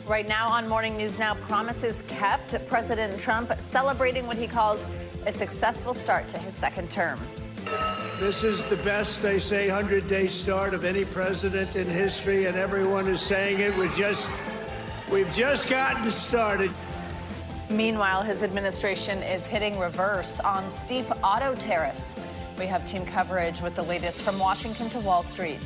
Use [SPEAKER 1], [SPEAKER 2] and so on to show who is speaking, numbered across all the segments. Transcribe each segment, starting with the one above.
[SPEAKER 1] Right now on Morning News Now, promises kept. President Trump celebrating what he calls a successful start to his second term.
[SPEAKER 2] This is the best, they say, 100-day start of any president in history, and everyone is saying it. We've just gotten started.
[SPEAKER 1] Meanwhile, his administration is hitting reverse on steep auto tariffs. We have team coverage with the latest from Washington to Wall Street.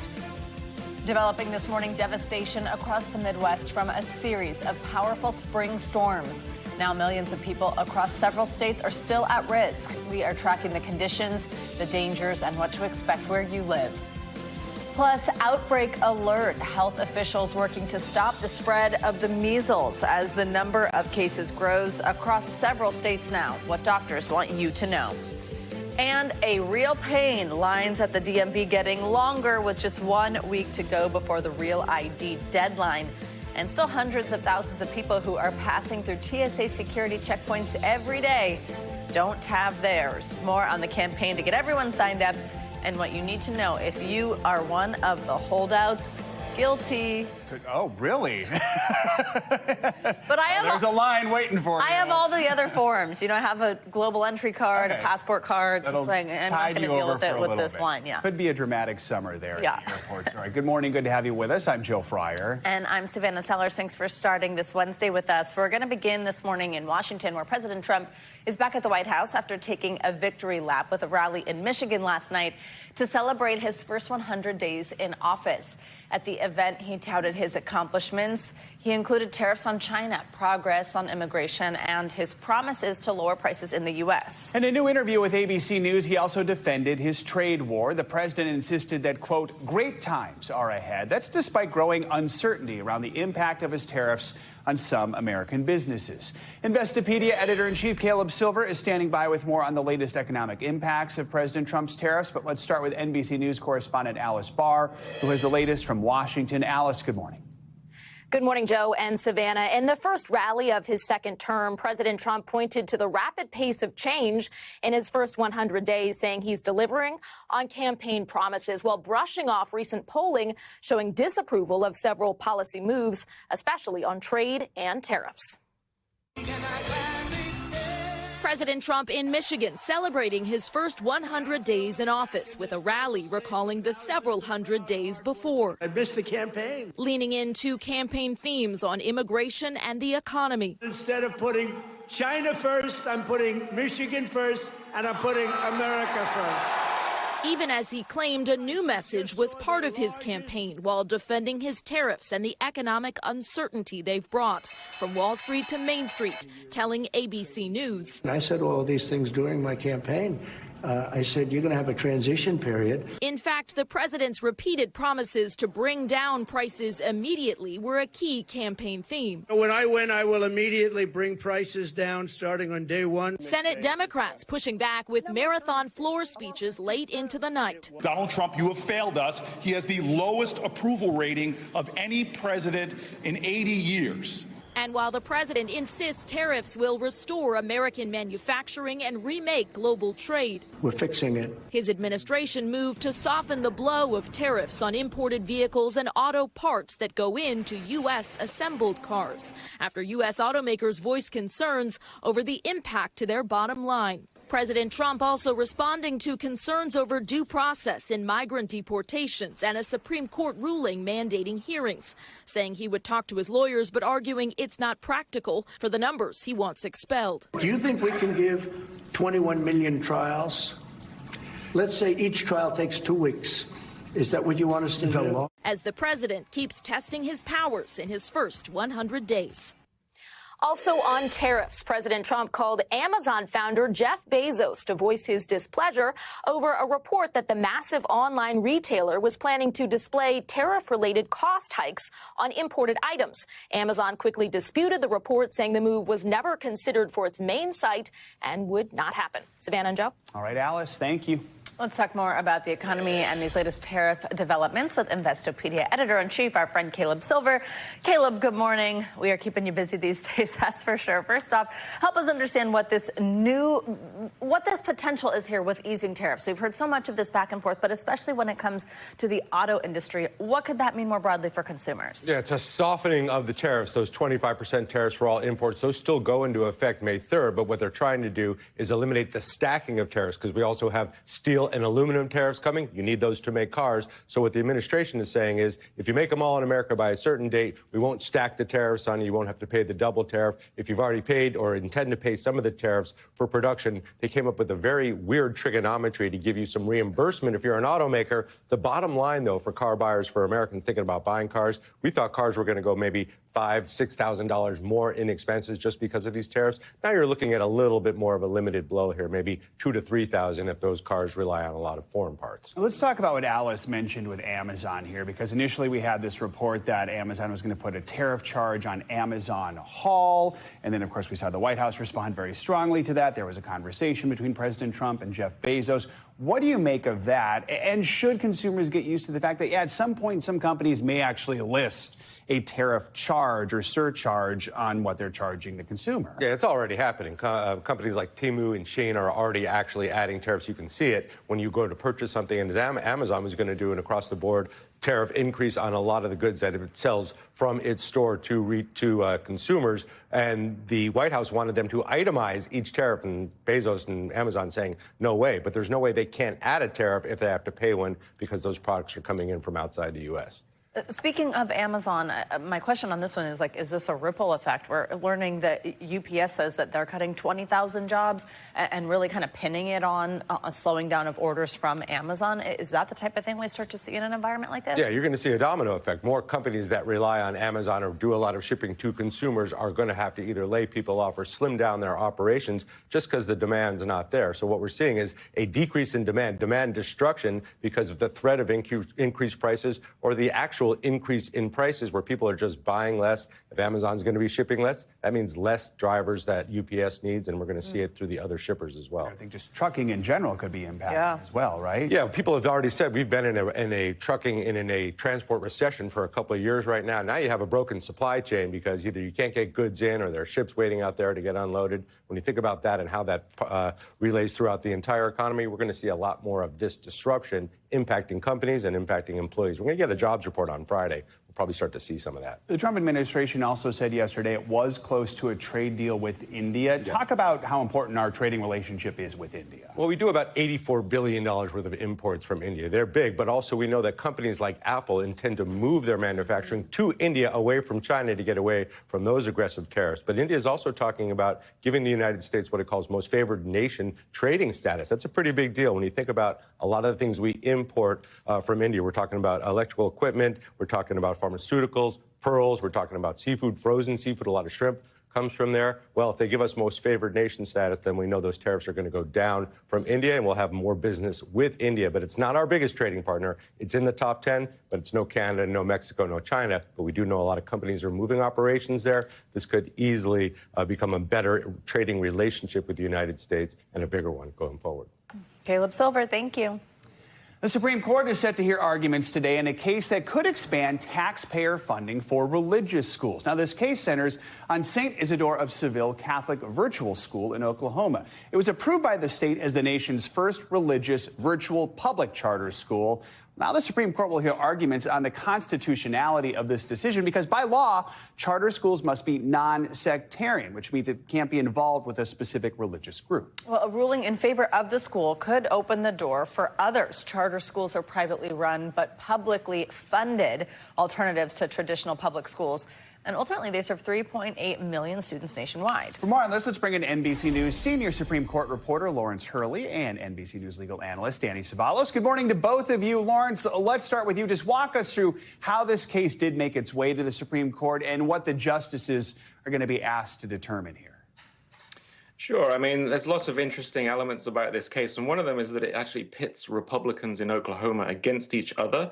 [SPEAKER 1] Developing this morning, devastation across the Midwest from a series of powerful spring storms. Now millions of people across several states are still at risk. We are tracking the conditions, the dangers, and what to expect where you live. Plus, outbreak alert. Health officials working to stop the spread of the measles as the number of cases grows across several states now. What doctors want you to know. And a real pain. Lines at the DMV getting longer with just 1 week to go before the Real ID deadline. And still hundreds of thousands of people who are passing through TSA security checkpoints every day don't have theirs. More on the campaign to get everyone signed up and what you need to know if you are one of the holdouts. Guilty.
[SPEAKER 3] Oh, really?
[SPEAKER 1] But I have
[SPEAKER 3] there's a line waiting for you.
[SPEAKER 1] I have all the other forms. You know, I have a global entry card, a passport card. So it's like, I'm not going to deal with it with this line. Yeah.
[SPEAKER 3] Could be a dramatic summer there at the airports. All right. Good morning. Good to have you with us. I'm Joe Fryer.
[SPEAKER 1] And I'm Savannah Sellers. Thanks for starting this Wednesday with us. We're going to begin this morning in Washington, where President Trump is back at the White House after taking a victory lap with a rally in Michigan last night to celebrate his first 100 days in office. At the event, he touted his accomplishments. He included tariffs on China, progress on immigration, and his promises to lower prices in the U.S.
[SPEAKER 3] In a new interview with ABC News, he also defended his trade war. The president insisted that, quote, great times are ahead. That's despite growing uncertainty around the impact of his tariffs on some American businesses. Investopedia editor-in-chief Caleb Silver is standing by with more on the latest economic impacts of President Trump's tariffs. But let's start with NBC News correspondent Alice Barr, who has the latest from Washington. Alice, good morning.
[SPEAKER 4] Good morning, Joe and Savannah. In the first rally of his second term, President Trump pointed to the rapid pace of change in his first 100 days, saying he's delivering on campaign promises while brushing off recent polling showing disapproval of several policy moves, especially on trade and tariffs. President Trump in Michigan celebrating his first 100 days in office with a rally recalling the several hundred days before.
[SPEAKER 2] I missed the campaign.
[SPEAKER 4] Leaning into campaign themes on immigration and the economy.
[SPEAKER 2] Instead of putting China first, I'm putting Michigan first, and I'm putting America first.
[SPEAKER 4] Even as he claimed a new message was part of his campaign while defending his tariffs and the economic uncertainty they've brought from Wall Street to Main Street, telling ABC News.
[SPEAKER 2] I said all of these things during my campaign. I said, you're going to have a transition period.
[SPEAKER 4] In fact, the president's repeated promises to bring down prices immediately were a key campaign theme.
[SPEAKER 2] When I win, I will immediately bring prices down starting on day one.
[SPEAKER 4] Senate Democrats pushing back with marathon floor speeches late into the night.
[SPEAKER 5] Donald Trump, you have failed us. He has the lowest approval rating of any president in 80 years.
[SPEAKER 4] And while the president insists tariffs will restore American manufacturing and remake global trade,
[SPEAKER 2] we're fixing it.
[SPEAKER 4] His administration moved to soften the blow of tariffs on imported vehicles and auto parts that go into U.S. assembled cars after U.S. automakers voiced concerns over the impact to their bottom line. President Trump also responding to concerns over due process in migrant deportations and a Supreme Court ruling mandating hearings, saying he would talk to his lawyers, but arguing it's not practical for the numbers he wants expelled.
[SPEAKER 2] Do you think we can give 21 million trials? Let's say each trial takes 2 weeks. Is that what you want us to do?
[SPEAKER 4] As the president keeps testing his powers in his first 100 days. Also on tariffs, President Trump called Amazon founder Jeff Bezos to voice his displeasure over a report that the massive online retailer was planning to display tariff-related cost hikes on imported items. Amazon quickly disputed the report, saying the move was never considered for its main site and would not happen. Savannah and Joe.
[SPEAKER 3] All right, Alice, thank you.
[SPEAKER 1] Let's talk more about the economy and these latest tariff developments with Investopedia editor-in-chief, our friend Caleb Silver. Caleb, good morning. We are keeping you busy these days, that's for sure. First off, help us understand what this potential is here with easing tariffs. We've heard so much of this back and forth, but especially when it comes to the auto industry, what could that mean more broadly for consumers?
[SPEAKER 6] Yeah, it's a softening of the tariffs. Those 25% tariffs for all imports, those still go into effect May 3rd, but what they're trying to do is eliminate the stacking of tariffs, because we also have steel and aluminum tariffs coming. You need those to make cars. So what the administration is saying is, if you make them all in America by a certain date, we won't stack the tariffs on you. You won't have to pay the double tariff. If you've already paid or intend to pay some of the tariffs for production, they came up with a very weird trigonometry to give you some reimbursement if you're an automaker. The bottom line, though, for car buyers, for Americans thinking about buying cars, we thought cars were going to go maybe $5,000, $6,000 more in expenses just because of these tariffs. Now you're looking at a little bit more of a limited blow here, maybe $2,000 to $3,000 if those cars rely on a lot of foreign parts.
[SPEAKER 3] Let's talk about what Alice mentioned with Amazon here, because initially we had this report that Amazon was going to put a tariff charge on Amazon Haul. And then, of course, we saw the White House respond very strongly to that. There was a conversation between President Trump and Jeff Bezos. What do you make of that? And should consumers get used to the fact that, yeah, at some point, some companies may actually list a tariff charge or surcharge on what they're charging the consumer?
[SPEAKER 6] Yeah, it's already happening. Companies like Temu and Shein are already actually adding tariffs. You can see it when you go to purchase something, and Amazon is going to do an across-the-board tariff increase on a lot of the goods that it sells from its store to consumers. And the White House wanted them to itemize each tariff, and Bezos and Amazon saying, no way. But there's no way they can't add a tariff if they have to pay one, because those products are coming in from outside the U.S.
[SPEAKER 1] Speaking of Amazon, my question on this one is, is this a ripple effect? We're learning that UPS says that they're cutting 20,000 jobs and really kind of pinning it on a slowing down of orders from Amazon. Is that the type of thing we start to see in an environment like this?
[SPEAKER 6] Yeah, you're going to see a domino effect. More companies that rely on Amazon or do a lot of shipping to consumers are going to have to either lay people off or slim down their operations just because the demand's not there. So what we're seeing is a decrease in demand destruction because of the threat of increased prices or the actual increase in prices where people are just buying less. If Amazon's going to be shipping less, that means less drivers that UPS needs, and we're going to see it through the other shippers as well.
[SPEAKER 3] I think just trucking in general could be impacted as well, right?
[SPEAKER 6] Yeah, people have already said we've been in a transport recession for a couple of years right now. Now you have a broken supply chain because either you can't get goods in or there are ships waiting out there to get unloaded. When you think about that and how that relays throughout the entire economy, we're going to see a lot more of this disruption impacting companies and impacting employees. We're going to get a jobs report on Friday. We'll probably start to see some of that.
[SPEAKER 3] The Trump administration also said yesterday it was close to a trade deal with India. Talk about how important our trading relationship is with India.
[SPEAKER 6] Well, we do about $84 billion worth of imports from India. They're big, but also we know that companies like Apple intend to move their manufacturing to India away from China to get away from those aggressive tariffs. But India is also talking about giving the United States what it calls most favored nation trading status. That's a pretty big deal when you think about a lot of the things we import from India. We're talking about electrical equipment. We're talking about pharmaceuticals, pearls. We're talking about seafood, frozen seafood. A lot of shrimp comes from there. Well, if they give us most favored nation status, then we know those tariffs are going to go down from India, and we'll have more business with India. But it's not our biggest trading partner. It's in the top 10, but it's no Canada, no Mexico, no China. But we do know a lot of companies are moving operations there. This could easily become a better trading relationship with the United States and a bigger one going forward.
[SPEAKER 1] Caleb Silver, thank you.
[SPEAKER 3] The Supreme Court is set to hear arguments today in a case that could expand taxpayer funding for religious schools. Now, this case centers on St. Isidore of Seville Catholic Virtual School in Oklahoma. It was approved by the state as the nation's first religious virtual public charter school. Now, the Supreme Court will hear arguments on the constitutionality of this decision because by law, charter schools must be non-sectarian, which means it can't be involved with a specific religious group.
[SPEAKER 1] Well, a ruling in favor of the school could open the door for others. Charter schools are privately run but publicly funded alternatives to traditional public schools. And ultimately, they serve 3.8 million students nationwide.
[SPEAKER 3] For more on this, let's bring in NBC News senior Supreme Court reporter Lawrence Hurley and NBC News legal analyst Danny Ceballos. Good morning to both of you. Lawrence, let's start with you. Just walk us through how this case did make its way to the Supreme Court and what the justices are going to be asked to determine here.
[SPEAKER 7] Sure. I mean, there's lots of interesting elements about this case, and one of them is that it actually pits Republicans in Oklahoma against each other.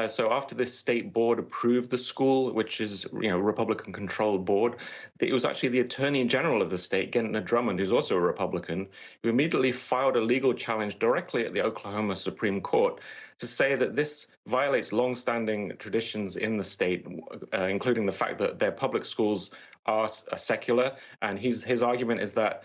[SPEAKER 7] So after this state board approved the school, which is, a Republican-controlled board, it was actually the Attorney General of the state, Gentner Drummond, who's also a Republican, who immediately filed a legal challenge directly at the Oklahoma Supreme Court to say that this violates longstanding traditions in the state, including the fact that their public schools are secular. And his argument is that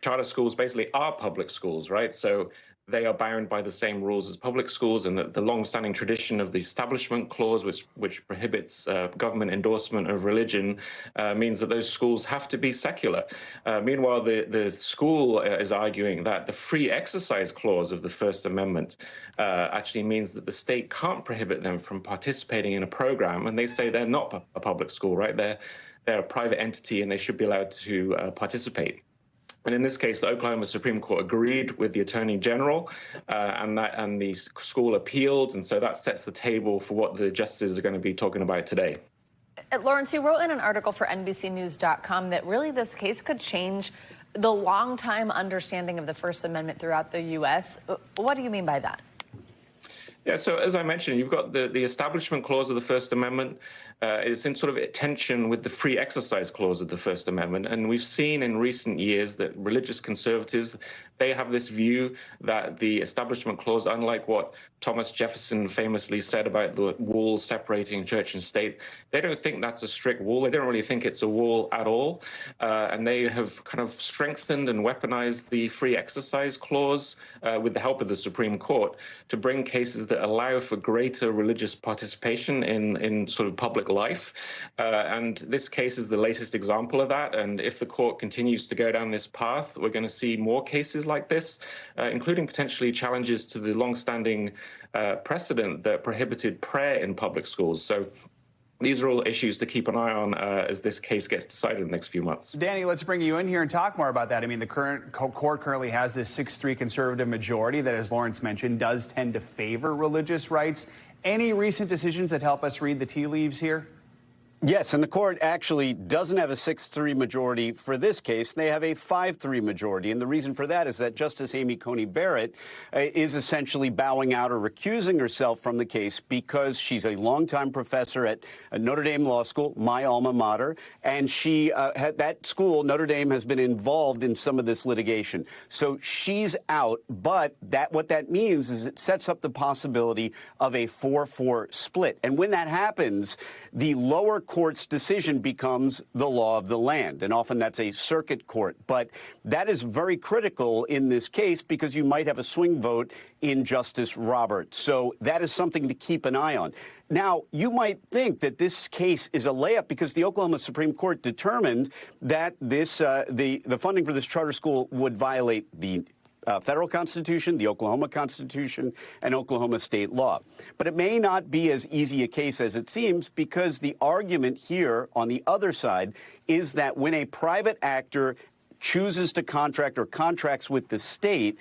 [SPEAKER 7] charter schools basically are public schools, right? So they are bound by the same rules as public schools, and that the long-standing tradition of the Establishment Clause, which prohibits government endorsement of religion, means that those schools have to be secular. Meanwhile, the school is arguing that the Free Exercise Clause of the First Amendment actually means that the state can't prohibit them from participating in a program, and they say they're not a public school, right? They're a private entity, and they should be allowed to participate. And in this case, the Oklahoma Supreme Court agreed with the Attorney General, and the school appealed, and so that sets the table for what the justices are going to be talking about today.
[SPEAKER 1] Lawrence, you wrote in an article for NBCNews.com that really this case could change the long-time understanding of the First Amendment throughout the U.S. What do you mean by that?
[SPEAKER 7] Yeah, so as I mentioned, you've got the Establishment Clause of the First Amendment is in sort of tension with the Free Exercise Clause of the First Amendment. And we've seen in recent years that religious conservatives, they have this view that the Establishment Clause, unlike what Thomas Jefferson famously said about the wall separating church and state, they don't think that's a strict wall. They don't really think it's a wall at all. And they have kind of strengthened and weaponized the Free Exercise Clause with the help of the Supreme Court to bring cases that allow for greater religious participation in sort of public life. And this case is the latest example of that. And if the court continues to go down this path, we're going to see more cases like this, including potentially challenges to the longstanding precedent that prohibited prayer in public schools. So these are all issues to keep an eye on as this case gets decided in the next few months.
[SPEAKER 3] Danny, let's bring you in here and talk more about that. I mean, the current court currently has this 6-3 conservative majority that, as Lawrence mentioned, does tend to favor religious rights. Any recent decisions that help us read the tea leaves here?
[SPEAKER 8] Yes, and the court actually doesn't have a 6-3 majority for this case. They have a 5-3 majority, and the reason for that is that Justice Amy Coney Barrett is essentially bowing out or recusing herself from the case because she's a longtime professor at Notre Dame Law School, my alma mater, and she that school, Notre Dame, has been involved in some of this litigation. So she's out, but what that means is it sets up the possibility of a 4-4 split. And when that happens, the lower court's decision becomes the law of the land, and often that's a circuit court. But that is very critical in this case because you might have a swing vote in Justice Roberts. So that is something to keep an eye on. Now, you might think that this case is a layup because the Oklahoma Supreme Court determined that this the funding for this charter school would violate the federal Constitution, the Oklahoma Constitution, and Oklahoma state law. But it may not be as easy a case as it seems because the argument here on the other side is that when a private actor chooses to contract or contracts with the state,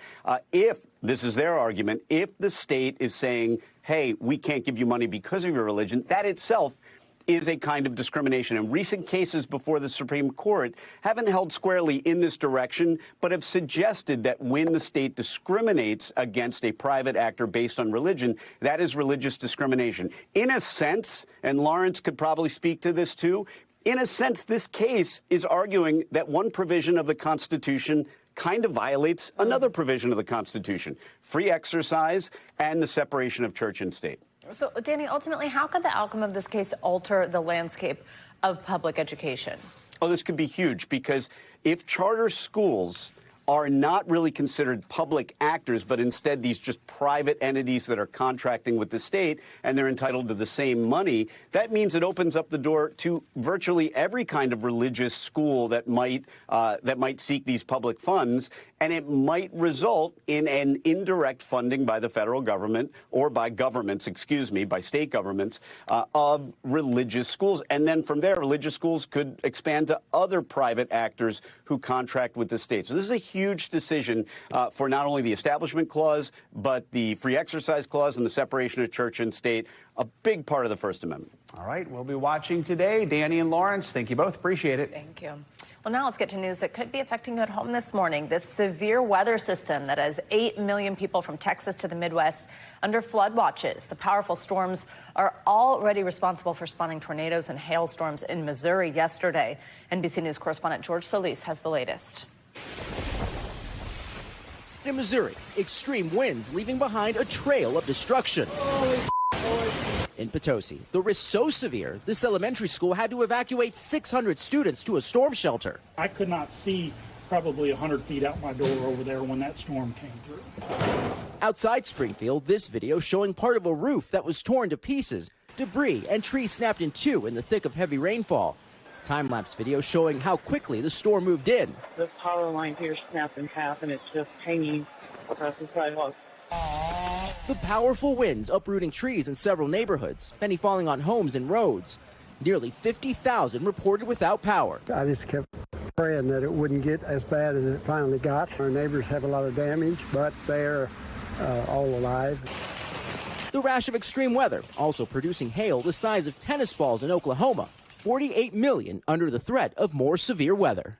[SPEAKER 8] if, this is their argument, if the state is saying, hey, we can't give you money because of your religion, that itself is a kind of discrimination. And recent cases before the Supreme Court haven't held squarely in this direction, but have suggested that when the state discriminates against a private actor based on religion, that is religious discrimination. In a sense, and Lawrence could probably speak to this too, in a sense, this case is arguing that one provision of the Constitution kind of violates another provision of the Constitution, free exercise and the separation of church and state.
[SPEAKER 1] So, Danny, ultimately, how could the outcome of this case alter the landscape of public education?
[SPEAKER 8] Oh, this could be huge because if charter schools are not really considered public actors, but instead these just private entities that are contracting with the state and they're entitled to the same money, that means it opens up the door to virtually every kind of religious school that might seek these public funds. And it might result in an indirect funding by the federal government or by governments, by state governments of religious schools. And then from there, religious schools could expand to other private actors who contract with the state. So this is a huge decision for not only the Establishment Clause, but the Free Exercise Clause and the separation of church and state a big part of the First Amendment.
[SPEAKER 3] All right, we'll be watching today. Danny and Lawrence, thank you both. Appreciate it.
[SPEAKER 1] Thank you. Well, now let's get to news that could be affecting you at home this morning. This severe weather system that has 8 million people from Texas to the Midwest under flood watches. The powerful storms are already responsible for spawning tornadoes and hailstorms in Missouri yesterday. NBC News correspondent George Solis has the latest.
[SPEAKER 9] In Missouri, extreme winds leaving behind a trail of destruction. In Potosi, the risk so severe, this elementary school had to evacuate 600 students to a storm shelter.
[SPEAKER 10] I could not see probably 100 feet out my door over there when that storm came through.
[SPEAKER 9] Outside Springfield, this video showing part of a roof that was torn to pieces, debris and trees snapped in two in the thick of heavy rainfall. Time-lapse video showing how quickly the storm moved in.
[SPEAKER 11] The power line here snapped in half and it's just hanging across the sidewalk.
[SPEAKER 9] The powerful winds uprooting trees in several neighborhoods, many falling on homes and roads. Nearly 50,000 reported without power.
[SPEAKER 12] I just kept praying that it wouldn't get as bad as it finally got. Our neighbors have a lot of damage, but they're all alive.
[SPEAKER 9] The rash of extreme weather also producing hail the size of tennis balls in Oklahoma. 48 million under the threat of more severe weather.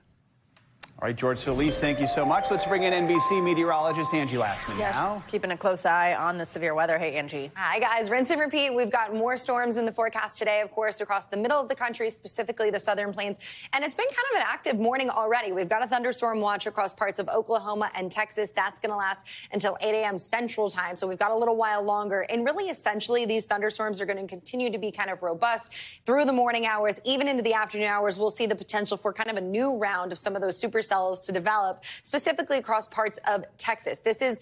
[SPEAKER 3] All right, George Solis, thank you so much. Let's bring in NBC meteorologist Angie Lassman now.
[SPEAKER 1] Yes, keeping a close eye on the severe weather. Hey, Angie.
[SPEAKER 13] Hi, guys. Rinse and repeat. We've got more storms in the forecast today, of course, across the middle of the country, specifically the southern plains. And it's been kind of an active morning already. We've got a thunderstorm watch across parts of Oklahoma and Texas. That's going to last until 8 a.m. Central Time. So we've got a little while longer. And really, essentially, these thunderstorms are going to continue to be kind of robust through the morning hours, even into the afternoon hours. We'll see the potential for kind of a new round of some of those supercells to develop, specifically across parts of Texas. This is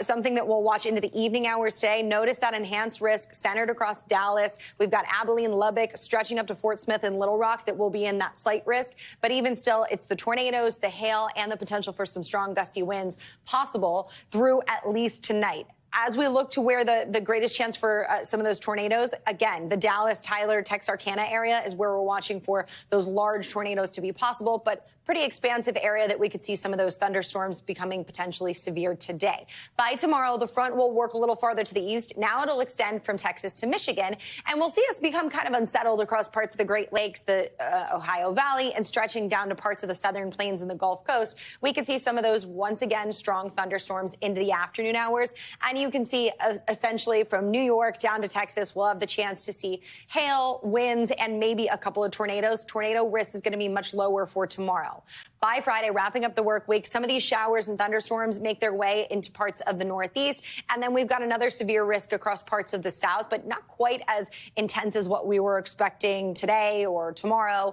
[SPEAKER 13] something that we'll watch into the evening hours today. Notice that enhanced risk centered across Dallas. We've got Abilene, Lubbock, stretching up to Fort Smith and Little Rock that will be in that slight risk. But even still, it's the tornadoes, the hail, and the potential for some strong gusty winds possible through at least tonight. As we look to where the greatest chance for some of those tornadoes, again, the Dallas, Tyler, Texarkana area is where we're watching for those large tornadoes to be possible, but pretty expansive area that we could see some of those thunderstorms becoming potentially severe today. By tomorrow, the front will work a little farther to the east. Now it'll extend from Texas to Michigan, and we'll see us become kind of unsettled across parts of the Great Lakes, the Ohio Valley, and stretching down to parts of the southern plains and the Gulf Coast. We could see some of those, once again, strong thunderstorms into the afternoon hours, and you can see essentially from New York down to Texas, we'll have the chance to see hail, winds, and maybe a couple of tornadoes. Tornado risk is going to be much lower for tomorrow. By Friday, wrapping up the work week, some of these showers and thunderstorms make their way into parts of the Northeast. And then we've got another severe risk across parts of the South, but not quite as intense as what we were expecting today or tomorrow.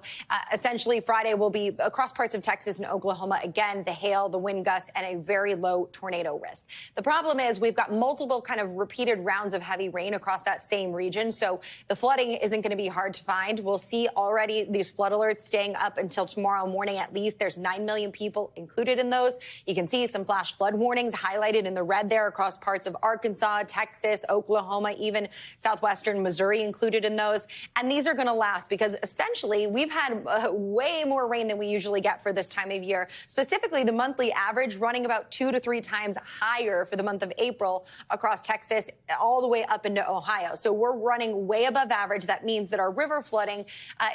[SPEAKER 13] Essentially, Friday will be across parts of Texas and Oklahoma. Again, the hail, the wind gusts, and a very low tornado risk. The problem is we've got multiple kind of repeated rounds of heavy rain across that same region. So the flooding isn't going to be hard to find. We'll see already these flood alerts staying up until tomorrow morning at least. There's 9 million people included in those. You can see some flash flood warnings highlighted in the red there across parts of Arkansas, Texas, Oklahoma, even southwestern Missouri included in those. And these are going to last because essentially we've had way more rain than we usually get for this time of year. Specifically, the monthly average running about 2 to 3 times higher for the month of April across Texas all the way up into Ohio. So we're running way above average. That means that our river flooding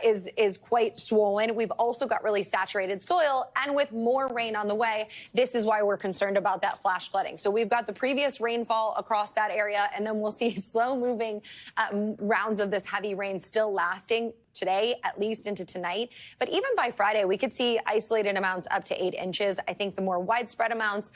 [SPEAKER 13] is quite swollen. We've also got really saturated soil. And with more rain on the way, this is why we're concerned about that flash flooding. So we've got the previous rainfall across that area, and then we'll see slow-moving rounds of this heavy rain still lasting today, at least into tonight. But even by Friday, we could see isolated amounts up to 8 inches. I think the more widespread amounts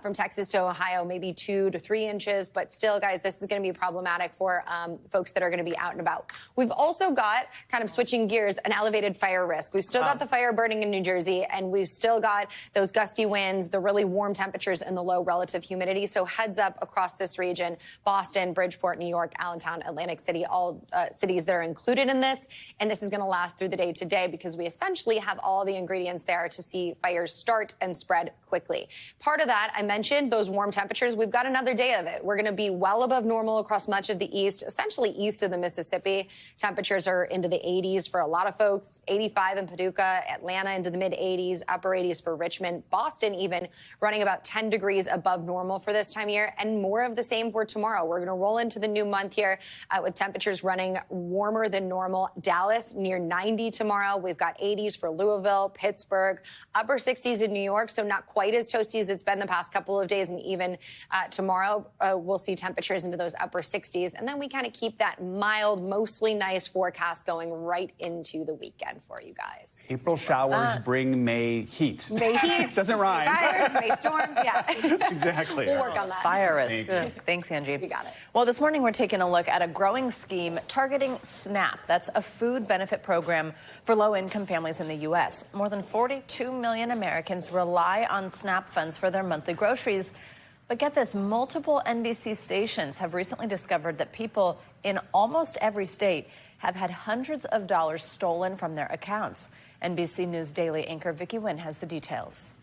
[SPEAKER 13] from Texas to Ohio, maybe 2 to 3 inches. But still, guys, this is going to be problematic for folks that are going to be out and about. We've also got, kind of switching gears, an elevated fire risk. We've still got the fire burning in New Jersey, and we've still got those gusty winds, the really warm temperatures, and the low relative humidity. So heads up across this region, Boston, Bridgeport, New York, Allentown, Atlantic City, all cities that are included in this. And this is going to last through the day today because we essentially have all the ingredients there to see fires start and spread quickly. Part of that, I mentioned those warm temperatures. We've got another day day of it. We're going to be well above normal across much of the east, essentially east of the Mississippi. Temperatures are into the 80s for a lot of folks, 85 in Paducah, Atlanta into the mid 80s, upper 80s for Richmond, Boston even running about 10 degrees above normal for this time of year, and more of the same for tomorrow. We're going to roll into the new month here with temperatures running warmer than normal. Dallas near 90 tomorrow. We've got 80s for Louisville, Pittsburgh, upper 60s in New York, so not quite as toasty as it's been the past couple of days, and even tomorrow we'll see temperatures into those upper 60s, and then we kind of keep that mild, mostly nice forecast going right into the weekend for you guys.
[SPEAKER 3] April showers bring May heat.
[SPEAKER 13] May heat.
[SPEAKER 3] Doesn't rhyme.
[SPEAKER 13] May fires, May storms, yeah.
[SPEAKER 3] Exactly.
[SPEAKER 13] We'll work on that.
[SPEAKER 1] Fire risk. Thanks, Angie.
[SPEAKER 13] You got it.
[SPEAKER 1] Well, this morning we're taking a look at a growing scheme targeting SNAP. That's a food benefit program for low-income families in the U.S. More than 42 million Americans rely on SNAP funds for their monthly groceries. But get this, multiple NBC stations have recently discovered that people in almost every state have had hundreds of dollars stolen from their accounts. NBC News Daily anchor Vicki Nguyen has the details.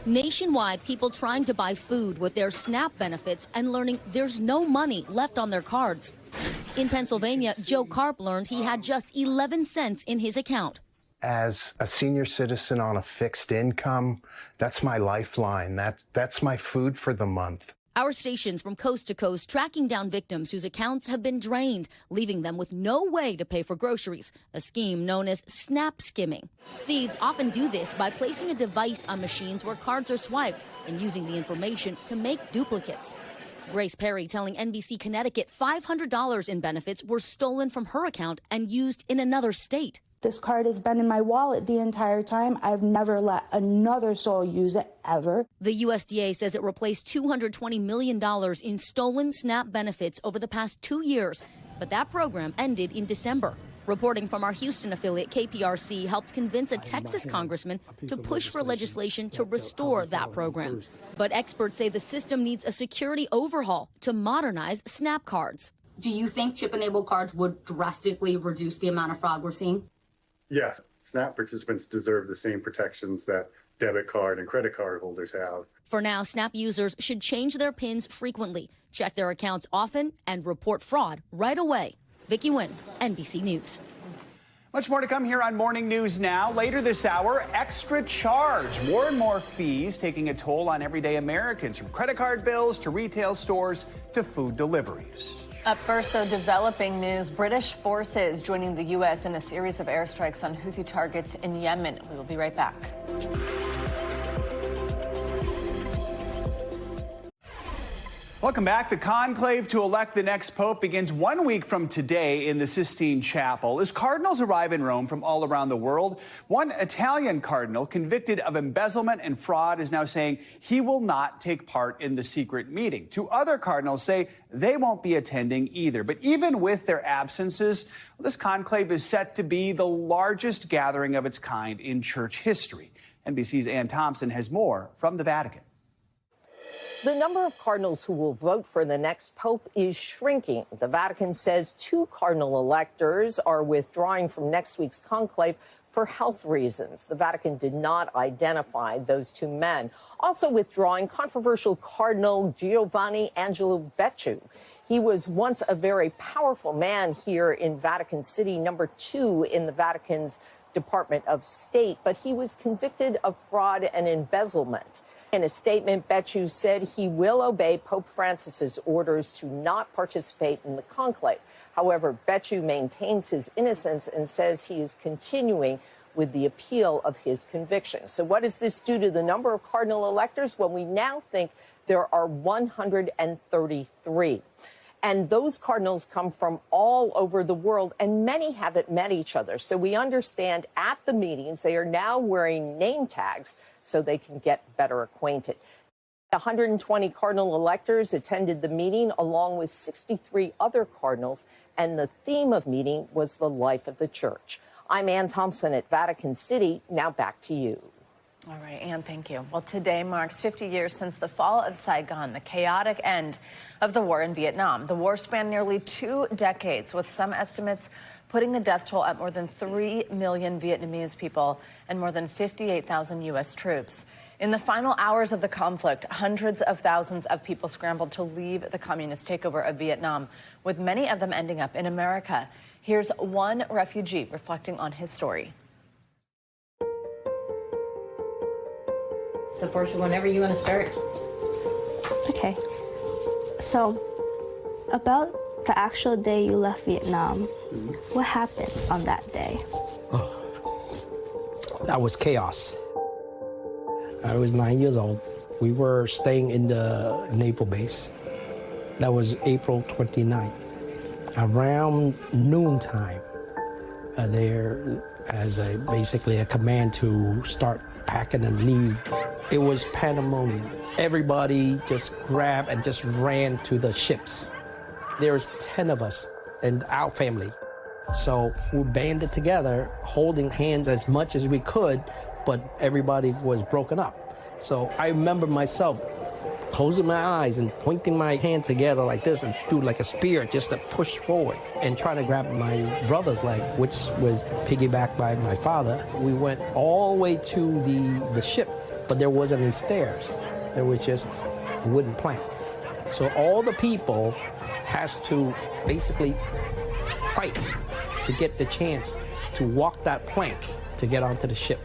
[SPEAKER 14] Nationwide, people trying to buy food with their SNAP benefits and learning there's no money left on their cards. In Pennsylvania, Joe Karp learned he had just 11 cents in his account.
[SPEAKER 15] As a senior citizen on a fixed income, that's my lifeline. That's my food for the month.
[SPEAKER 14] Our stations from coast to coast tracking down victims whose accounts have been drained, leaving them with no way to pay for groceries, a scheme known as SNAP skimming. Thieves often do this by placing a device on machines where cards are swiped and using the information to make duplicates. Grace Perry telling NBC Connecticut $500 in benefits were stolen from her account and used in another state.
[SPEAKER 16] This card has been in my wallet the entire time. I've never let another soul use it, ever.
[SPEAKER 14] The USDA says it replaced $220 million in stolen SNAP benefits over the past 2 years, but that program ended in December. Reporting from our Houston affiliate KPRC helped convince a Texas congressman to push for legislation to restore that program. But experts say the system needs a security overhaul to modernize SNAP cards.
[SPEAKER 17] Do you think chip-enabled cards would drastically reduce the amount of fraud we're seeing?
[SPEAKER 18] Yes, SNAP participants deserve the same protections that debit card and credit card holders have.
[SPEAKER 14] For now, SNAP users should change their PINs frequently, check their accounts often, and report fraud right away. Vicki Nguyen, NBC News.
[SPEAKER 3] Much more to come here on Morning News Now. Later this hour, extra charge. More and more fees taking a toll on everyday Americans, from credit card bills to retail stores to food deliveries.
[SPEAKER 1] Up first, though, developing news. British forces joining the U.S. in a series of airstrikes on Houthi targets in Yemen. We will be right back.
[SPEAKER 3] Welcome back. The conclave to elect the next pope begins 1 week from today in the Sistine Chapel. As cardinals arrive in Rome from all around the world, one Italian cardinal convicted of embezzlement and fraud is now saying he will not take part in the secret meeting. Two other cardinals say they won't be attending either. But even with their absences, this conclave is set to be the largest gathering of its kind in church history. NBC's Ann Thompson has more from the Vatican.
[SPEAKER 19] The number of cardinals who will vote for the next pope is shrinking. The Vatican says 2 cardinal electors are withdrawing from next week's conclave for health reasons. The Vatican did not identify those 2 men. Also withdrawing, controversial Cardinal Giovanni Angelo Becciu. He was once a very powerful man here in Vatican City, number 2 in the Vatican's Department of State, but he was convicted of fraud and embezzlement. In a statement, Becciu said he will obey Pope Francis's orders to not participate in the conclave. However, Becciu maintains his innocence and says he is continuing with the appeal of his conviction. So what does this do to the number of cardinal electors? Well, we now think there are 133. And those cardinals come from all over the world, and many haven't met each other. So we understand at the meetings they are now wearing name tags so they can get better acquainted. 120 cardinal electors attended the meeting along with 63 other cardinals, and the theme of meeting was the life of the church. I'm Ann Thompson at Vatican City. Now back to you.
[SPEAKER 1] All right, Ann, thank you. Well, today marks 50 years since the fall of Saigon, the chaotic end of the war in Vietnam. The war spanned nearly 2 decades, with some estimates putting the death toll at more than 3 million Vietnamese people and more than 58,000 U.S. troops. In the final hours of the conflict, hundreds of thousands of people scrambled to leave the communist takeover of Vietnam, with many of them ending up in America. Here's one refugee reflecting on his story.
[SPEAKER 20] So, Portia, whenever you want to start.
[SPEAKER 16] Okay. So, about the actual day you left Vietnam, what happened on that day?
[SPEAKER 21] That was chaos. I was 9 years old. We were staying in the naval base. That was April 29th. Around noontime, there as basically a command to start packing and leave. It was pandemonium. Everybody just grabbed and just ran to the ships. There was 10 of us in our family. So we banded together, holding hands as much as we could, but everybody was broken up. So I remember myself closing my eyes and pointing my hand together like this and do like a spear just to push forward and trying to grab my brother's leg, which was piggybacked by my father. We went all the way to the ship, but there wasn't any stairs. There was just a wooden plank. So all the people has to basically fight to get the chance to walk that plank to get onto the ship.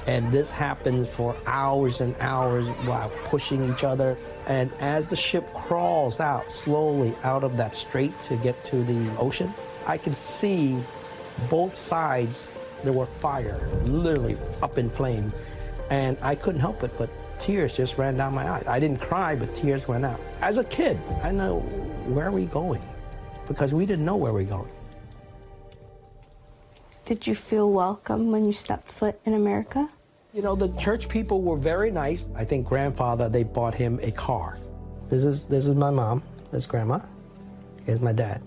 [SPEAKER 21] And this happens for hours and hours while pushing each other. And as the ship crawls out slowly out of that strait to get to the ocean, I can see both sides, there were fire, literally up in flame. And I couldn't help it, but tears just ran down my eyes. I didn't cry, but tears went out. As a kid, I know, where are we going? Because we didn't know where we were going.
[SPEAKER 16] Did you feel welcome when you stepped foot in America?
[SPEAKER 21] You know, the church people were very nice. I think grandfather, they bought him a car. This is my mom, this is grandma, here's my dad.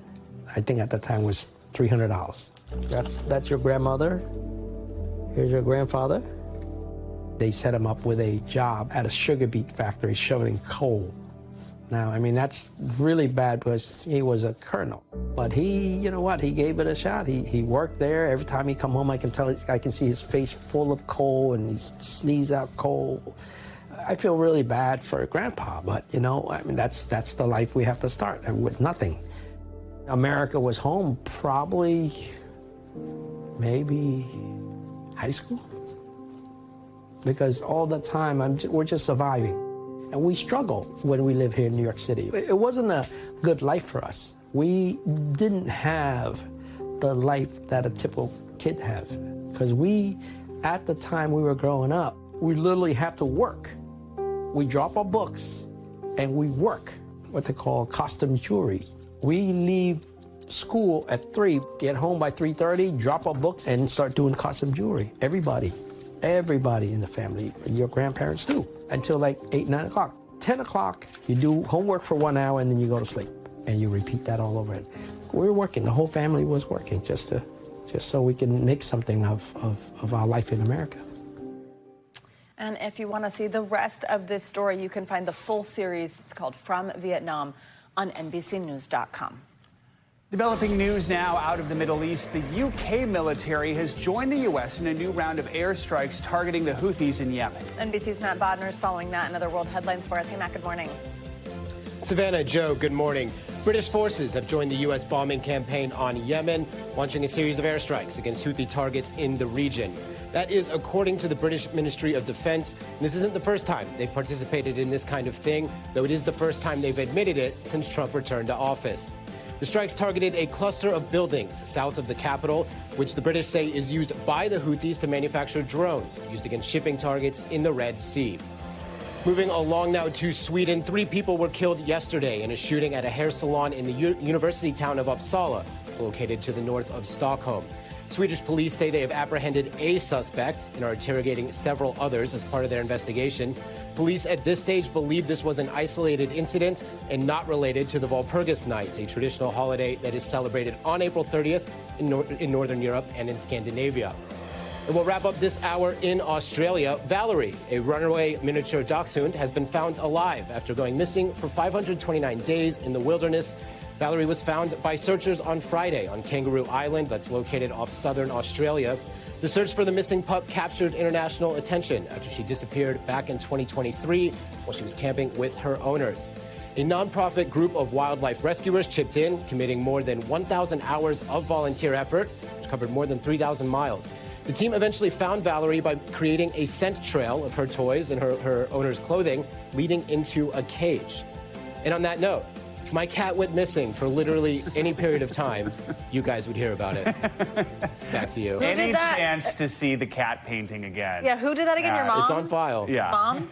[SPEAKER 21] I think at the time was $300. That's your grandmother, here's your grandfather. They set him up with a job at a sugar beet factory shoveling coal. Now, I mean, that's really bad because he was a colonel. But he, you know what, he gave it a shot. He worked there. Every time he come home, I can see his face full of coal and he sneezed out coal. I feel really bad for Grandpa, but, you know, I mean, that's the life we have to start with nothing. America was home probably, maybe high school. Because all the time, we're just surviving. And we struggle when we live here in New York City. It wasn't a good life for us. We didn't have the life that a typical kid has. Because at the time we were growing up, we literally have to work. We drop our books and we work, what they call costume jewelry. We leave school at 3, get home by 3:30, drop our books and start doing costume jewelry. Everybody in the family, your grandparents too, until like 8, 9 o'clock. 10 o'clock, you do homework for 1 hour and then you go to sleep. And you repeat that all over again. We were working, the whole family was working just so we can make something of our life in America.
[SPEAKER 1] And if you want to see the rest of this story, you can find the full series. It's called From Vietnam on NBCnews.com.
[SPEAKER 3] Developing news now out of the Middle East. The UK military has joined the U.S. in a new round of airstrikes targeting the Houthis in Yemen.
[SPEAKER 1] NBC's Matt Bodner is following that and other world headlines for us. Hey, Matt, good morning.
[SPEAKER 22] Savannah, Joe, good morning. British forces have joined the U.S. bombing campaign on Yemen, launching a series of airstrikes against Houthi targets in the region. That is according to the British Ministry of Defense. This isn't the first time they've participated in this kind of thing, though it is the first time they've admitted it since Trump returned to office. The strikes targeted a cluster of buildings south of the capital, which the British say is used by the Houthis to manufacture drones used against shipping targets in the Red Sea. Moving along now to Sweden, 3 people were killed yesterday in a shooting at a hair salon in the university town of Uppsala. It's located to the north of Stockholm. Swedish police say they have apprehended a suspect and are interrogating several others as part of their investigation. Police at this stage believe this was an isolated incident and not related to the Walpurgis Night, a traditional holiday that is celebrated on April 30th in Northern Europe and in Scandinavia. And we'll wrap up this hour in Australia. Valerie, a runaway miniature dachshund, has been found alive after going missing for 529 days in the wilderness. Valerie was found by searchers on Friday on Kangaroo Island, that's located off southern Australia. The search for the missing pup captured international attention after she disappeared back in 2023 while she was camping with her owners. A nonprofit group of wildlife rescuers chipped in, committing more than 1,000 hours of volunteer effort, which covered more than 3,000 miles. The team eventually found Valerie by creating a scent trail of her toys and her owner's clothing leading into a cage. And on that note, if my cat went missing for literally any period of time, you guys would hear about it. Back to you.
[SPEAKER 3] Any chance to see the cat painting again?
[SPEAKER 1] Yeah, who did that again? Your mom?
[SPEAKER 22] It's on file.
[SPEAKER 3] Yeah.
[SPEAKER 1] His mom?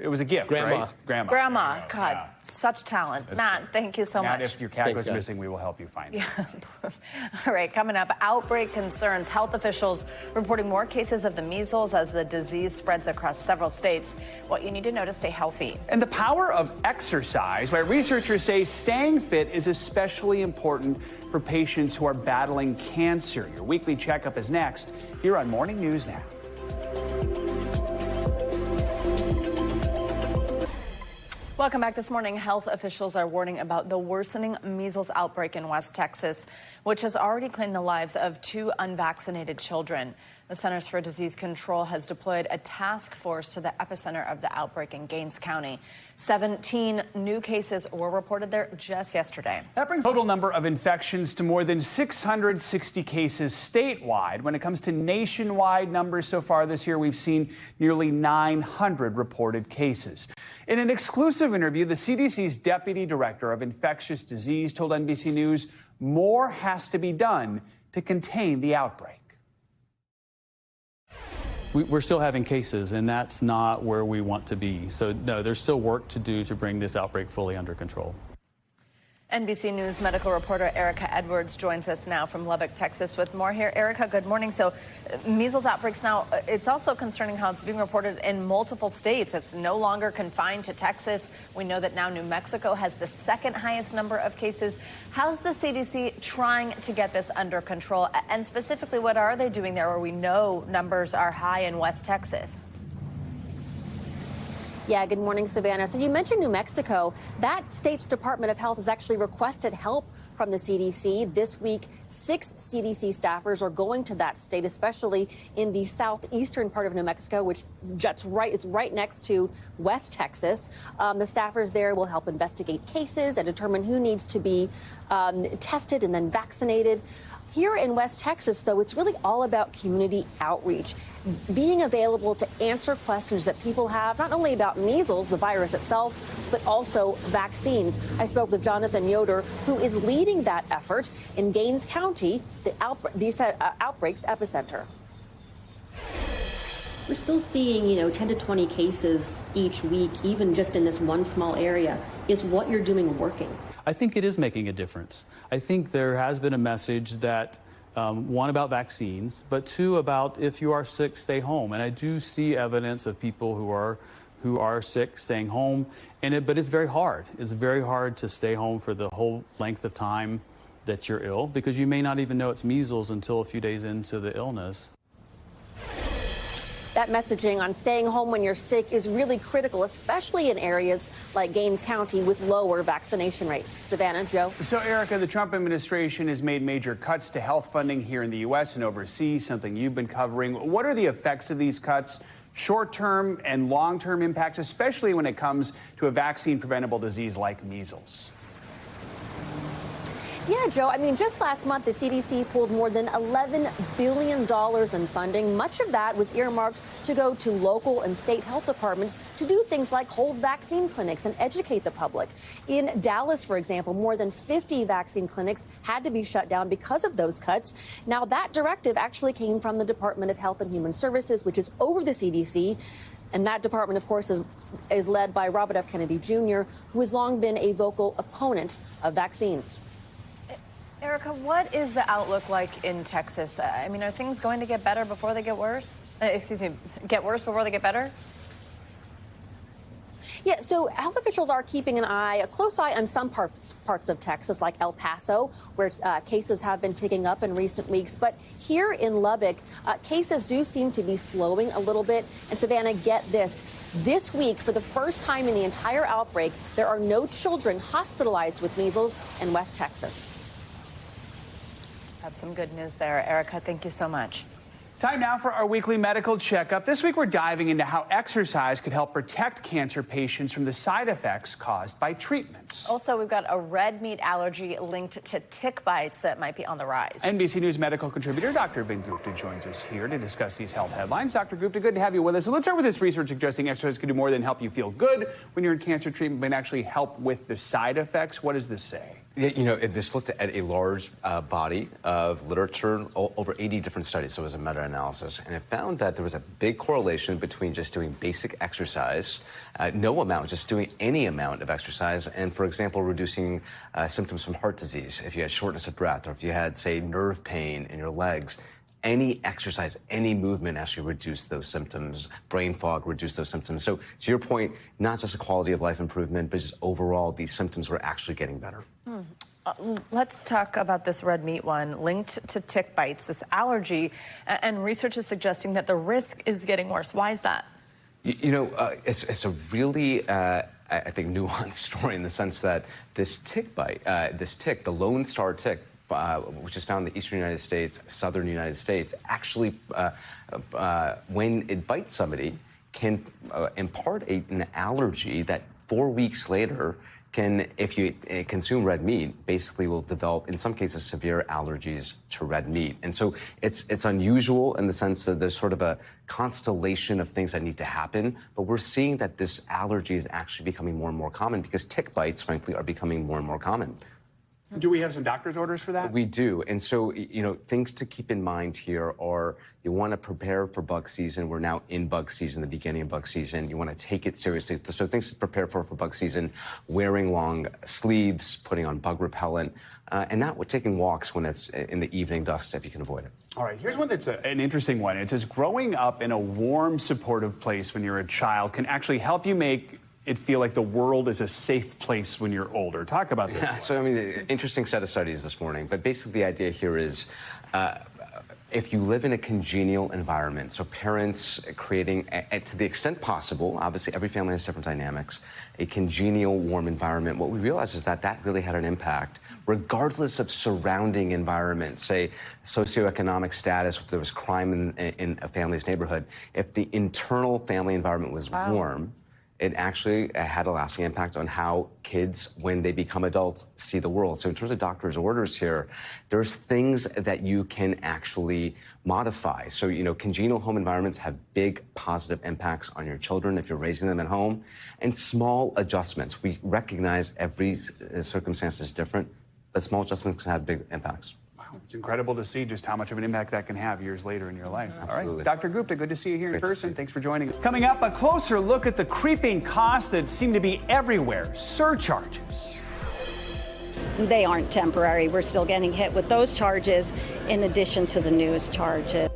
[SPEAKER 3] It was a gift,
[SPEAKER 22] Grandma.
[SPEAKER 3] right? Grandma.
[SPEAKER 1] Grandma. God, such talent. Matt, thank you so
[SPEAKER 3] Matt,
[SPEAKER 1] much.
[SPEAKER 3] if your cat
[SPEAKER 22] Thanks,
[SPEAKER 3] goes
[SPEAKER 22] guys.
[SPEAKER 3] missing, we will help you find it.
[SPEAKER 1] Yeah. All right, coming up, outbreak concerns. Health officials reporting more cases of the measles as the disease spreads across several states. What you need to know to stay healthy.
[SPEAKER 3] And the power of exercise, why researchers say staying fit is especially important for patients who are battling cancer. Your weekly checkup is next here on Morning News Now.
[SPEAKER 1] Welcome back this morning. Health officials are warning about the worsening measles outbreak in West Texas, which has already claimed the lives of 2 unvaccinated children. The Centers for Disease Control has deployed a task force to the epicenter of the outbreak in Gaines County. 17 new cases were reported there just yesterday.
[SPEAKER 3] That brings the total number of infections to more than 660 cases statewide. When it comes to nationwide numbers so far this year, we've seen nearly 900 reported cases. In an exclusive interview, the CDC's Deputy Director of Infectious Disease told NBC News more has to be done to contain the outbreak.
[SPEAKER 5] We're still having cases, and that's not where we want to be. So, no, there's still work to do to bring this outbreak fully under control.
[SPEAKER 1] NBC News medical reporter Erica Edwards joins us now from Lubbock, Texas with more here. Erica, good morning. So measles outbreaks now, it's also concerning how it's being reported in multiple states. It's no longer confined to Texas. We know that now New Mexico has the second highest number of cases. How's the CDC trying to get this under control? And specifically, what are they doing there where we know numbers are high in West Texas?
[SPEAKER 20] Yeah, good morning, Savannah. So you mentioned New Mexico. That state's Department of Health has actually requested help from the CDC. This week, 6 CDC staffers are going to that state, especially in the southeastern part of New Mexico, which it's right next to West Texas. The staffers there will help investigate cases and determine who needs to be tested and then vaccinated. Here in West Texas, though, it's really all about community outreach, being available to answer questions that people have, not only about measles, the virus itself, but also vaccines. I spoke with Jonathan Yoder, who is leading that effort in Gaines County, the outbreak's epicenter.
[SPEAKER 17] We're still seeing, 10 to 20 cases each week, even just in this one small area. Is what you're doing working?
[SPEAKER 5] I think it is making a difference. I think there has been a message that, one, about vaccines, but 2, about if you are sick, stay home. And I do see evidence of people who are sick staying home, but it's very hard. It's very hard to stay home for the whole length of time that you're ill, because you may not even know it's measles until a few days into the illness.
[SPEAKER 20] That messaging on staying home when you're sick is really critical, especially in areas like Gaines County with lower vaccination rates. Savannah, Joe.
[SPEAKER 3] So, Erica, the Trump administration has made major cuts to health funding here in the U.S. and overseas, something you've been covering. What are the effects of these cuts, short-term and long-term impacts, especially when it comes to a vaccine-preventable disease like measles?
[SPEAKER 20] Yeah, Joe. I mean, just last month, the CDC pulled more than $11 billion in funding. Much of that was earmarked to go to local and state health departments to do things like hold vaccine clinics and educate the public. In Dallas, for example, more than 50 vaccine clinics had to be shut down because of those cuts. Now, that directive actually came from the Department of Health and Human Services, which is over the CDC. And that department, of course, is led by Robert F. Kennedy Jr., who has long been a vocal opponent of vaccines.
[SPEAKER 1] Erica, what is the outlook like in Texas? I mean, are things going to get better before they get worse? Get worse before they get better?
[SPEAKER 20] Yeah, so health officials are keeping a close eye on some parts of Texas, like El Paso, where cases have been ticking up in recent weeks. But here in Lubbock, cases do seem to be slowing a little bit. And Savannah, get this. This week, for the first time in the entire outbreak, there are no children hospitalized with measles in West Texas.
[SPEAKER 1] That's some good news there. Erica, thank you so much.
[SPEAKER 3] Time now for our weekly medical checkup. This week, we're diving into how exercise could help protect cancer patients from the side effects caused by treatments.
[SPEAKER 1] Also, we've got a red meat allergy linked to tick bites that might be on the rise.
[SPEAKER 3] NBC News medical contributor Dr. Vin Gupta joins us here to discuss these health headlines. Dr. Gupta, good to have you with us. So let's start with this research suggesting exercise can do more than help you feel good when you're in cancer treatment, but actually help with the side effects. What does this say?
[SPEAKER 2] You know, this looked at a large body of literature, over 80 different studies, so it was a meta-analysis, and it found that there was a big correlation between just doing basic exercise, no amount, just doing any amount of exercise, and, for example, reducing symptoms from heart disease. If you had shortness of breath, or if you had, say, nerve pain in your legs, any exercise, any movement actually reduced those symptoms. Brain fog reduced those symptoms. So to your point, not just a quality of life improvement, but just overall, these symptoms were actually getting better.
[SPEAKER 1] Let's talk about this red meat one linked to tick bites, this allergy, and research is suggesting that the risk is getting worse. Why is that?
[SPEAKER 2] You know, it's a really, I think, nuanced story in the sense that this tick bite, the Lone Star tick, which is found in the eastern United States, southern United States, actually, when it bites somebody, can impart an allergy that 4 weeks later can, if you consume red meat, basically will develop, in some cases, severe allergies to red meat. And so it's unusual in the sense that there's sort of a constellation of things that need to happen, but we're seeing that this allergy is actually becoming more and more common because tick bites, frankly, are becoming more and more common.
[SPEAKER 3] Do we have some doctor's orders for that?
[SPEAKER 2] We do. And so, you know, things to keep in mind here are you want to prepare for bug season. We're now in bug season, the beginning of bug season. You want to take it seriously. So things to prepare for bug season, wearing long sleeves, putting on bug repellent, and not taking walks when it's in the evening dust if you can avoid it.
[SPEAKER 3] All right, here's one that's an interesting one. It says growing up in a warm, supportive place when you're a child can actually help you make it feel like the world is a safe place when you're older. Talk about this.
[SPEAKER 2] Yeah, so, I mean, interesting set of studies this morning. But basically the idea here is if you live in a congenial environment, so parents creating, to the extent possible, obviously every family has different dynamics, a congenial, warm environment, what we realized is that that really had an impact, regardless of surrounding environment, say socioeconomic status, if there was crime in a family's neighborhood. If the internal family environment was warm, it actually had a lasting impact on how kids, when they become adults, see the world. So in terms of doctor's orders here, there's things that you can actually modify. So, you know, congenial home environments have big positive impacts on your children if you're raising them at home, and small adjustments. We recognize every circumstance is different, but small adjustments can have big impacts.
[SPEAKER 3] It's incredible to see just how much of an impact that can have years later in your life.
[SPEAKER 2] Absolutely.
[SPEAKER 3] All right, Dr. Gupta, good to see you here in person. Thanks for joining us. Coming up, a closer look at the creeping costs that seem to be everywhere, surcharges.
[SPEAKER 4] They aren't temporary. We're still getting hit with those charges in addition to the news charges.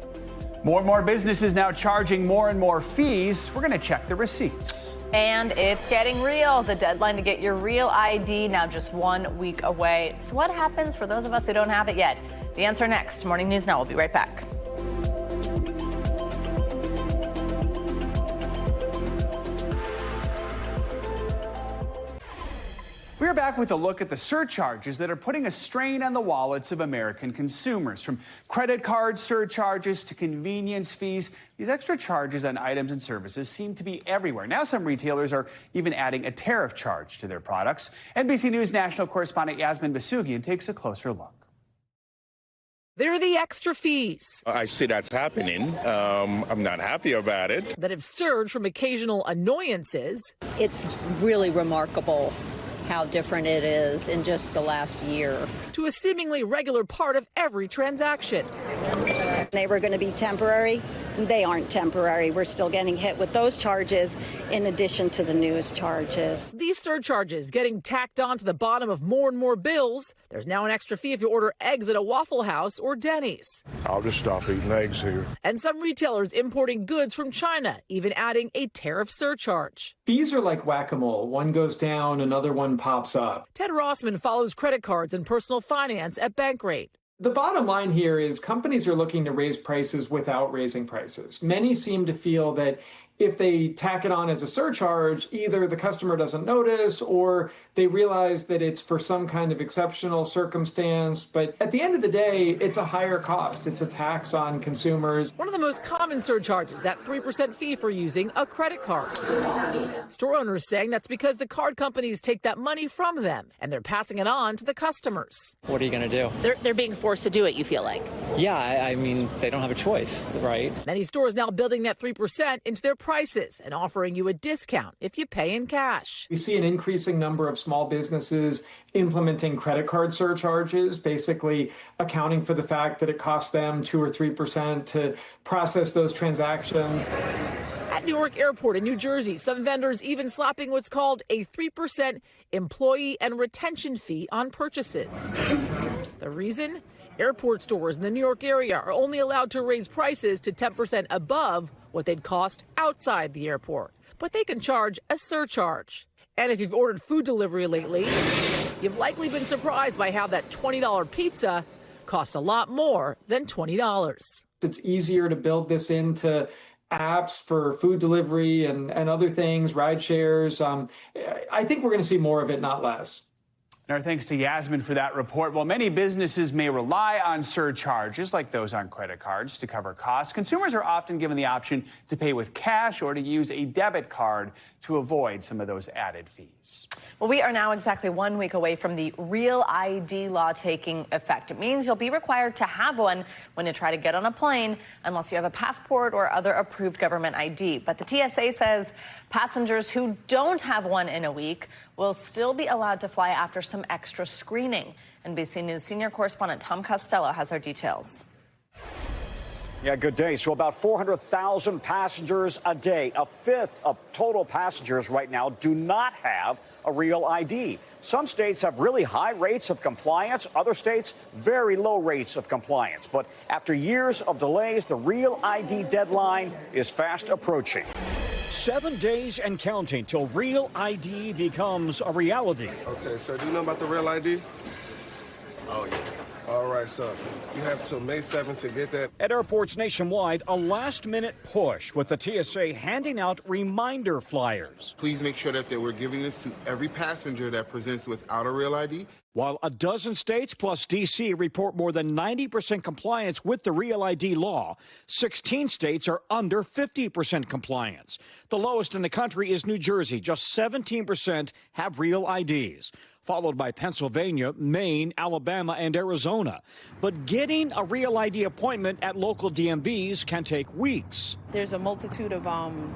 [SPEAKER 3] More and more businesses now charging more and more fees. We're going to check the receipts.
[SPEAKER 1] And it's getting real. The deadline to get your real ID now just 1 week away. So what happens for those of us who don't have it yet? The answer next. Morning News Now. We'll be right back.
[SPEAKER 3] We're back with a look at the surcharges that are putting a strain on the wallets of American consumers. From credit card surcharges to convenience fees, these extra charges on items and services seem to be everywhere. Now some retailers are even adding a tariff charge to their products. NBC News national correspondent Yasmin Basugian takes a closer look.
[SPEAKER 23] They're the extra fees.
[SPEAKER 24] I see that's happening. I'm not happy about it.
[SPEAKER 23] That have surged from occasional annoyances.
[SPEAKER 4] It's really remarkable how different it is in just the last year.
[SPEAKER 23] To a seemingly regular part of every transaction.
[SPEAKER 4] They were going to be temporary. They aren't temporary. We're still getting hit with those charges in addition to the news charges.
[SPEAKER 23] These surcharges getting tacked on to the bottom of more and more bills. There's now an extra fee if you order eggs at a Waffle House or Denny's.
[SPEAKER 6] I'll just stop eating eggs here.
[SPEAKER 23] And some retailers importing goods from China, even adding a tariff surcharge.
[SPEAKER 7] Fees are like whack-a-mole. One goes down, another one pops up.
[SPEAKER 23] Ted Rossman follows credit cards and personal finance at Bankrate.
[SPEAKER 7] The bottom line here is companies are looking to raise prices without raising prices. Many seem to feel that if they tack it on as a surcharge, either the customer doesn't notice or they realize that it's for some kind of exceptional circumstance. But at the end of the day, it's a higher cost. It's a tax on consumers.
[SPEAKER 23] One of the most common surcharges, that 3% fee for using a credit card. Store owners saying that's because the card companies take that money from them and they're passing it on to the customers.
[SPEAKER 8] What are you going to do?
[SPEAKER 10] They're being forced to do it, you feel like?
[SPEAKER 8] Yeah, I mean, they don't have a choice, right?
[SPEAKER 23] Many stores now building that 3% into their prices and offering you a discount if you pay in cash.
[SPEAKER 7] We see an increasing number of small businesses implementing credit card surcharges, basically accounting for the fact that it costs them 2 or 3% to process those transactions.
[SPEAKER 23] At Newark Airport in New Jersey, some vendors even slapping what's called a 3% employee and retention fee on purchases. The reason? Airport stores in the New York area are only allowed to raise prices to 10% above what they'd cost outside the airport. But they can charge a surcharge. And if you've ordered food delivery lately, you've likely been surprised by how that $20 pizza costs a lot more than $20.
[SPEAKER 7] It's easier to build this into apps for food delivery and other things, ride shares. I think we're going to see more of it, not less.
[SPEAKER 3] And our thanks to Yasmin for that report. While many businesses may rely on surcharges like those on credit cards to cover costs, consumers are often given the option to pay with cash or to use a debit card to avoid some of those added fees.
[SPEAKER 1] Well, we are now exactly 1 week away from the Real ID law taking effect. It means you'll be required to have one when you try to get on a plane unless you have a passport or other approved government ID. But the TSA says passengers who don't have one in a week will still be allowed to fly after some extra screening. NBC News senior correspondent Tom Costello has our details.
[SPEAKER 25] Yeah, good day. So about 400,000 passengers a day. A fifth of total passengers right now do not have a real ID. Some states have really high rates of compliance. Other states, very low rates of compliance. But after years of delays, the real ID deadline is fast approaching. 7 days and counting till real ID becomes a reality.
[SPEAKER 6] Okay, so do you know about the real ID? Oh, yeah. All right, so you have till May 7th to get that.
[SPEAKER 25] At airports nationwide, a last-minute push with the TSA handing out reminder flyers.
[SPEAKER 26] Please make sure that we're giving this to every passenger that presents without a real ID.
[SPEAKER 25] While a dozen states plus D.C. report more than 90% compliance with the Real ID law, 16 states are under 50% compliance. The lowest in the country is New Jersey. Just 17% have real IDs, followed by Pennsylvania, Maine, Alabama, and Arizona. But getting a Real ID appointment at local DMVs can take weeks.
[SPEAKER 27] There's a multitude of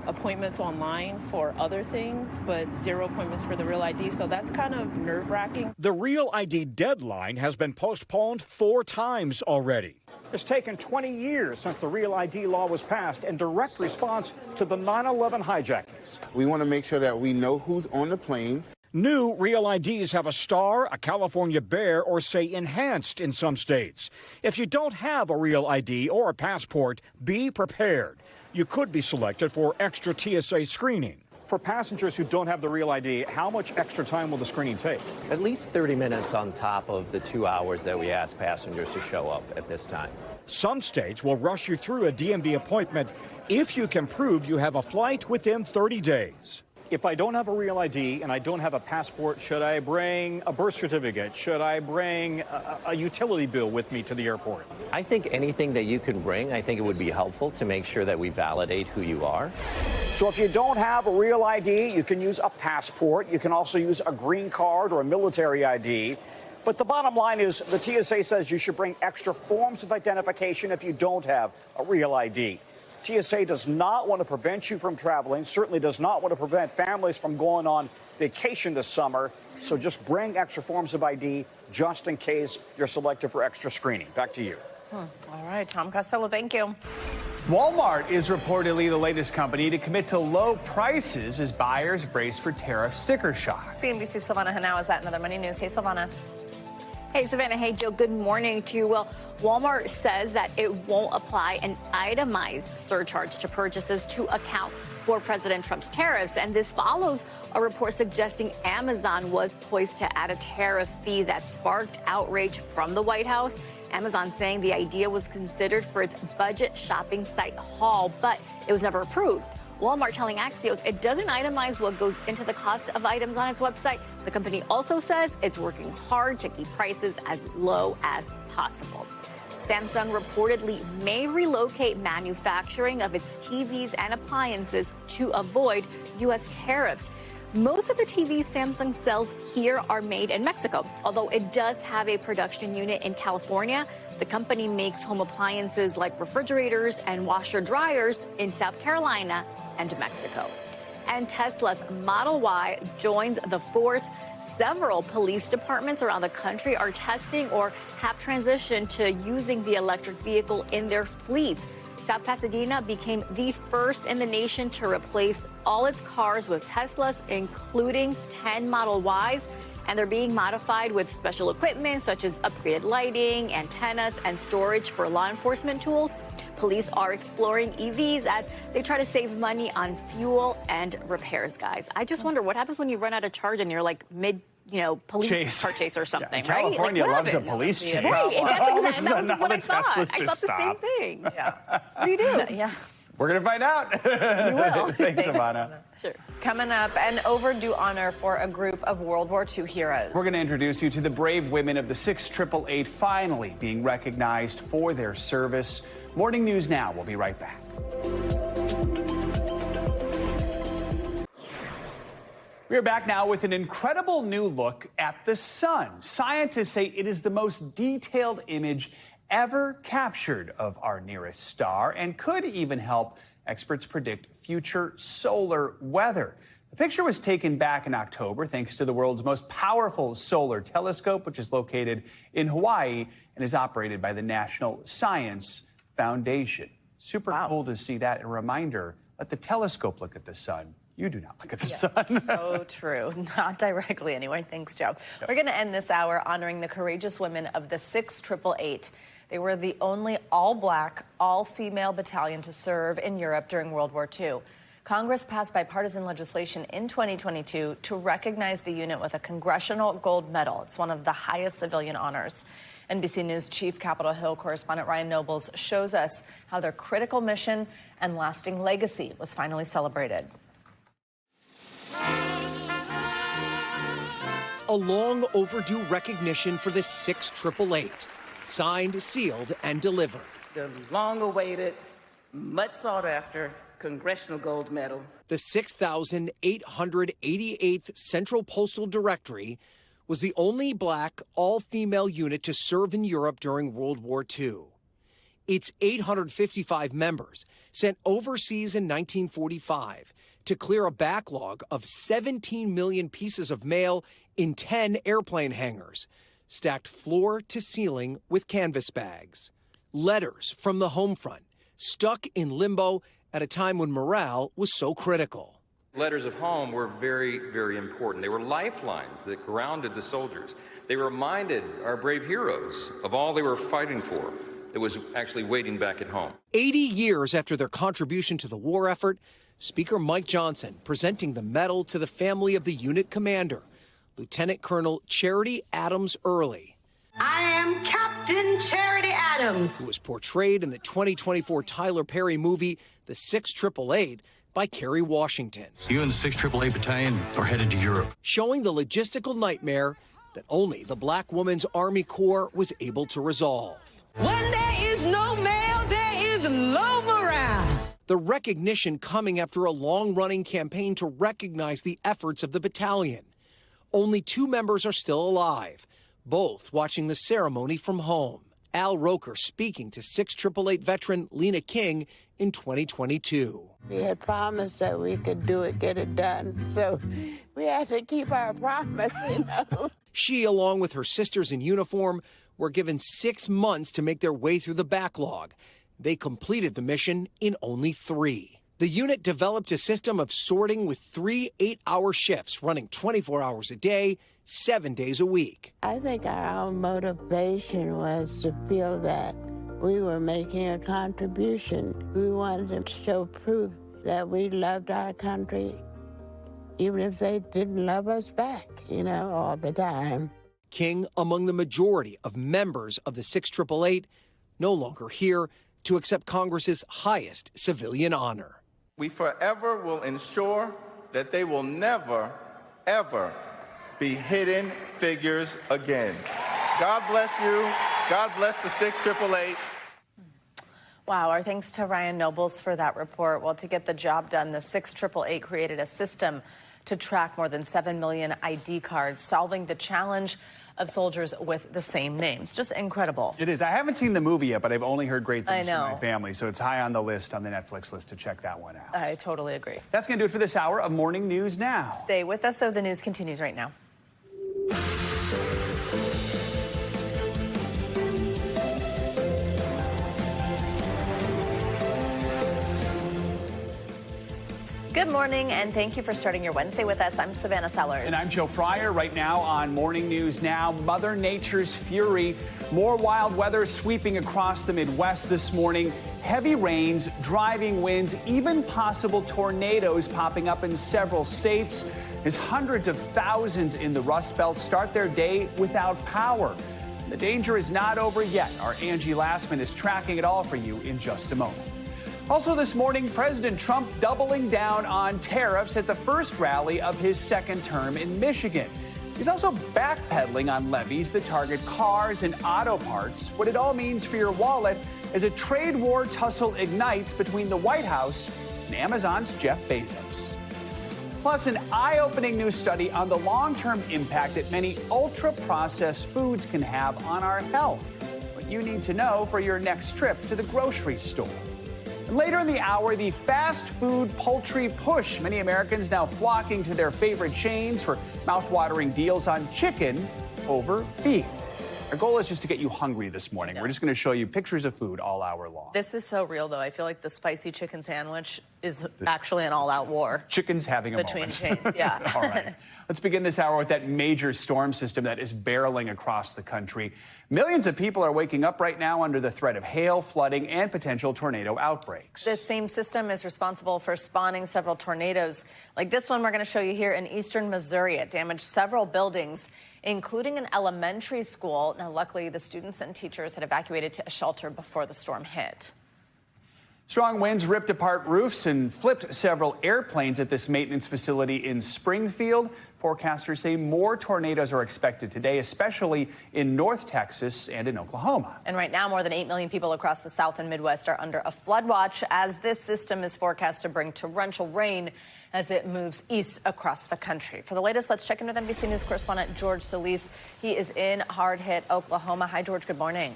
[SPEAKER 27] appointments online for other things, but zero appointments for the Real ID, so that's kind of nerve-wracking.
[SPEAKER 25] The Real ID deadline has been postponed 4 times already. It's taken 20 years since the Real ID law was passed in direct response to the 9/11 hijackings.
[SPEAKER 26] We want to make sure that we know who's on the plane.
[SPEAKER 25] New Real IDs have a star, a California bear, or say enhanced in some states. If you don't have a Real ID or a passport, be prepared. You could be selected for extra TSA screening. For passengers who don't have the Real ID, how much extra time will the screening take?
[SPEAKER 28] At least 30 minutes on top of the 2 hours that we ask passengers to show up at this time.
[SPEAKER 25] Some states will rush you through a DMV appointment if you can prove you have a flight within 30 days. If I don't have a Real ID and I don't have a passport, should I bring a birth certificate? Should I bring a utility bill with me to the airport?
[SPEAKER 28] I think anything that you can bring, I think it would be helpful to make sure that we validate who you are.
[SPEAKER 25] So if you don't have a Real ID, you can use a passport. You can also use a green card or a military ID. But the bottom line is the TSA says you should bring extra forms of identification if you don't have a Real ID. TSA does not want to prevent you from traveling, certainly does not want to prevent families from going on vacation this summer. So just bring extra forms of ID just in case you're selected for extra screening. Back to you.
[SPEAKER 1] All right, Tom Costello, thank you.
[SPEAKER 3] Walmart is reportedly the latest company to commit to low prices as buyers brace for tariff sticker shock.
[SPEAKER 1] CNBC's Silvana Hanau is at Another Money News. Hey, Silvana.
[SPEAKER 9] Hey, Savannah. Hey, Joe. Good morning to you. Well, Walmart says that it won't apply an itemized surcharge to purchases to account for President Trump's tariffs. And this follows a report suggesting Amazon was poised to add a tariff fee that sparked outrage from the White House. Amazon saying the idea was considered for its budget shopping site Haul, but it was never approved. Walmart telling Axios it doesn't itemize what goes into the cost of items on its website. The company also says it's working hard to keep prices as low as possible. Samsung reportedly may relocate manufacturing of its TVs and appliances to avoid U.S. tariffs. Most of the TVs Samsung sells here are made in Mexico, although it does have a production unit in California. The company makes home appliances like refrigerators and washer dryers in South Carolina and Mexico. And Tesla's Model Y joins the force. Several police departments around the country are testing or have transitioned to using the electric vehicle in their fleets. South Pasadena became the first in the nation to replace all its cars with Teslas, including 10 Model Ys. And they're being modified with special equipment such as upgraded lighting, antennas, and storage for law enforcement tools. Police are exploring EVs as they try to save money on fuel and repairs, guys. I just wonder what happens when you run out of charge and you're like police car chase or something,
[SPEAKER 3] yeah, California
[SPEAKER 9] right?
[SPEAKER 3] loves a police chase.
[SPEAKER 9] Right, that's exactly that was what I thought.
[SPEAKER 3] I
[SPEAKER 9] thought the same thing. Yeah. What do you do?
[SPEAKER 1] Yeah.
[SPEAKER 3] We're going to find out.
[SPEAKER 9] You will.
[SPEAKER 3] Thanks, Savannah.
[SPEAKER 1] Sure. Coming up, an overdue honor for a group of World War II heroes.
[SPEAKER 3] We're going to introduce you to the brave women of the 68888 finally being recognized for their service. Morning News Now. We'll be right back. We are back now with an incredible new look at the sun. Scientists say it is the most detailed image ever captured of our nearest star and could even help experts predict future solar weather. The picture was taken back in October thanks to the world's most powerful solar telescope, which is located in Hawaii and is operated by the National Science Foundation. Super cool to see that. A reminder, let the telescope look at the sun. You do not look at the sun.
[SPEAKER 1] So true. Not directly anyway. Thanks, Joe. Yep. We're going to end this hour honoring the courageous women of the 68888. They were the only all-black, all-female battalion to serve in Europe during World War II. Congress passed bipartisan legislation in 2022 to recognize the unit with a Congressional Gold Medal. It's one of the highest civilian honors. NBC News Chief Capitol Hill correspondent Ryan Nobles shows us how their critical mission and lasting legacy was finally celebrated.
[SPEAKER 11] A long overdue recognition for the 68888. Signed, sealed, and delivered.
[SPEAKER 12] The long-awaited, much sought-after Congressional Gold Medal.
[SPEAKER 11] The 6,888th Central Postal Directory was the only black, all-female unit to serve in Europe during World War II. Its 855 members sent overseas in 1945 to clear a backlog of 17 million pieces of mail in 10 airplane hangars, stacked floor to ceiling with canvas bags. Letters from the home front, stuck in limbo at a time when morale was so critical.
[SPEAKER 13] Letters of home were very, very important. They were lifelines that grounded the soldiers. They reminded our brave heroes of all they were fighting for that was actually waiting back at home.
[SPEAKER 11] 80 years after their contribution to the war effort, Speaker Mike Johnson presenting the medal to the family of the unit commander, Lieutenant Colonel Charity Adams Early.
[SPEAKER 14] I am Captain Charity Adams,
[SPEAKER 11] who was portrayed in the 2024 Tyler Perry movie, The 68888, by Kerry Washington.
[SPEAKER 15] You and the 68888 Battalion are headed to Europe.
[SPEAKER 11] Showing the logistical nightmare that only the Black Women's Army Corps was able to resolve.
[SPEAKER 14] When there is no mail, there is low morale.
[SPEAKER 11] The recognition coming after a long-running campaign to recognize the efforts of the battalion. Only 2 members are still alive, both watching the ceremony from home. Al Roker speaking to 68888 veteran Lena King in 2022.
[SPEAKER 18] We had promised that we could do it, get it done, so we had to keep our promise, you know.
[SPEAKER 11] She, along with her sisters in uniform, were given 6 months to make their way through the backlog. They completed the mission in only 3. The unit developed a system of sorting with 3 8-hour shifts running 24 hours a day, 7 days a week.
[SPEAKER 18] I think our motivation was to feel that we were making a contribution. We wanted to show proof that we loved our country, even if they didn't love us back, all the time.
[SPEAKER 11] King among the majority of members of the 6888, no longer here to accept Congress's highest civilian honor.
[SPEAKER 2] We forever will ensure that they will never, ever be hidden figures again. God bless you. God bless the 6888.
[SPEAKER 1] Wow, our thanks to Ryan Nobles for that report. Well, to get the job done, the 6888 created a system to track more than 7 million ID cards, solving the challenge of soldiers with the same names. Just incredible.
[SPEAKER 3] It is. I haven't seen the movie yet, but I've only heard great things from my
[SPEAKER 1] I
[SPEAKER 3] family, so it's high on the list, on the Netflix list, to check that one out.
[SPEAKER 1] I totally agree.
[SPEAKER 3] That's going to do it for this hour of Morning News Now.
[SPEAKER 1] Stay with us, though. The news continues right now. Good morning, and thank you for starting your Wednesday with us. I'm Savannah Sellers.
[SPEAKER 3] And I'm Joe Fryer. Right now on Morning News Now, Mother Nature's fury. More wild weather sweeping across the Midwest this morning. Heavy rains, driving winds, even possible tornadoes popping up in several states as hundreds of thousands in the Rust Belt start their day without power. The danger is not over yet. Our Angie Lassman is tracking it all for you in just a moment. Also this morning, President Trump doubling down on tariffs at the first rally of his second term in Michigan. He's also backpedaling on levies that target cars and auto parts. What it all means for your wallet as a trade war tussle ignites between the White House and Amazon's Jeff Bezos. Plus, an eye-opening new study on the long-term impact that many ultra-processed foods can have on our health. What you need to know for your next trip to the grocery store. And later in the hour, the fast food poultry push. Many Americans now flocking to their favorite chains for mouth-watering deals on chicken over beef. Our goal is just to get you hungry this morning. We're just going to show you pictures of food all hour long.
[SPEAKER 1] This is so real, though. I feel like the spicy chicken sandwich is actually an all-out war.
[SPEAKER 3] Chicken's having a
[SPEAKER 1] between
[SPEAKER 3] moment.
[SPEAKER 1] chains, yeah.
[SPEAKER 3] All right. Let's begin this hour with that major storm system that is barreling across the country. Millions of people are waking up right now under the threat of hail, flooding, and potential tornado outbreaks.
[SPEAKER 1] This same system is responsible for spawning several tornadoes, like this one we're going to show you here in eastern Missouri. It damaged several buildings, including an elementary school. Now, luckily, the students and teachers had evacuated to a shelter before the storm hit.
[SPEAKER 3] Strong winds ripped apart roofs and flipped several airplanes at this maintenance facility in Springfield. Forecasters say more tornadoes are expected today, especially in North Texas and in Oklahoma.
[SPEAKER 1] And right now, more than 8 million people across the South and Midwest are under a flood watch as this system is forecast to bring torrential rain as it moves east across the country. For the latest, let's check in with NBC News correspondent George Solis. He is in hard-hit Oklahoma. Hi, George. Good morning.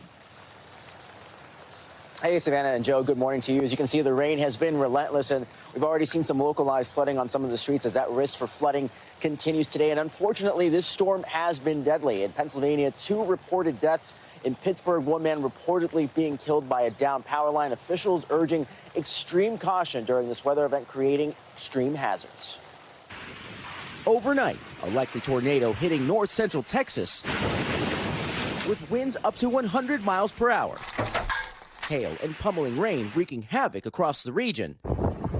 [SPEAKER 5] Hey, Savannah and Joe, good morning to you. As you can see, the rain has been relentless, and we've already seen some localized flooding on some of the streets as that risk for flooding continues today. And unfortunately, this storm has been deadly. In Pennsylvania, 2 reported deaths. In Pittsburgh, 1 man reportedly being killed by a downed power line. Officials urging extreme caution during this weather event, creating extreme hazards.
[SPEAKER 16] Overnight, a likely tornado hitting north central Texas with winds up to 100 miles per hour. Hail and pummeling rain wreaking havoc across the region.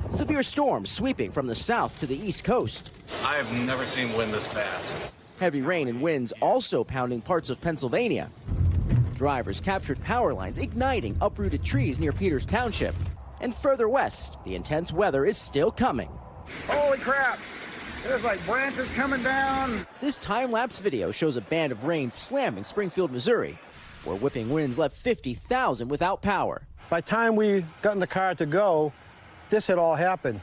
[SPEAKER 16] Severe storms sweeping from the south to the east coast.
[SPEAKER 17] I have never seen wind this bad.
[SPEAKER 16] Heavy rain and winds also pounding parts of Pennsylvania. Drivers captured power lines igniting uprooted trees near Peters Township. And further west, the intense weather is still coming.
[SPEAKER 19] Holy crap! There's like branches coming down.
[SPEAKER 16] This time-lapse video shows a band of rain slamming Springfield, Missouri, where whipping winds left 50,000 without power.
[SPEAKER 19] By the time we got in the car to go, this had all happened.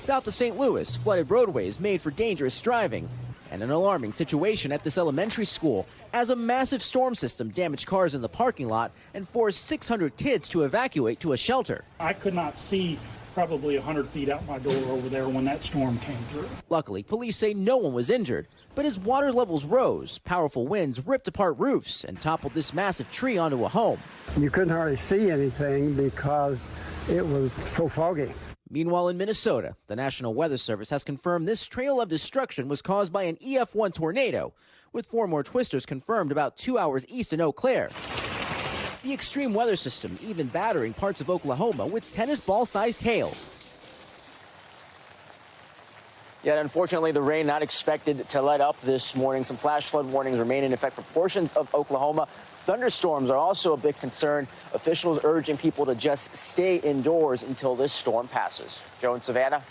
[SPEAKER 16] South of St. Louis, flooded roadways made for dangerous driving, and an alarming situation at this elementary school as a massive storm system damaged cars in the parking lot and forced 600 kids to evacuate to a shelter.
[SPEAKER 23] I could not see
[SPEAKER 4] probably 100 feet out my door over there when that storm came through.
[SPEAKER 16] Luckily, police say no one was injured. But as water levels rose, powerful winds ripped apart roofs and toppled this massive tree onto a home.
[SPEAKER 19] You couldn't hardly see anything because it was so foggy.
[SPEAKER 16] Meanwhile, in Minnesota, the National Weather Service has confirmed this trail of destruction was caused by an EF1 tornado, with 4 more twisters confirmed about 2 hours east in Eau Claire. The extreme weather system even battering parts of Oklahoma with tennis ball-sized hail.
[SPEAKER 5] Yet, unfortunately, the rain not expected to let up this morning. Some flash flood warnings remain in effect for portions of Oklahoma. Thunderstorms are also a big concern. Officials urging people to just stay indoors until this storm passes. Joe and Savannah.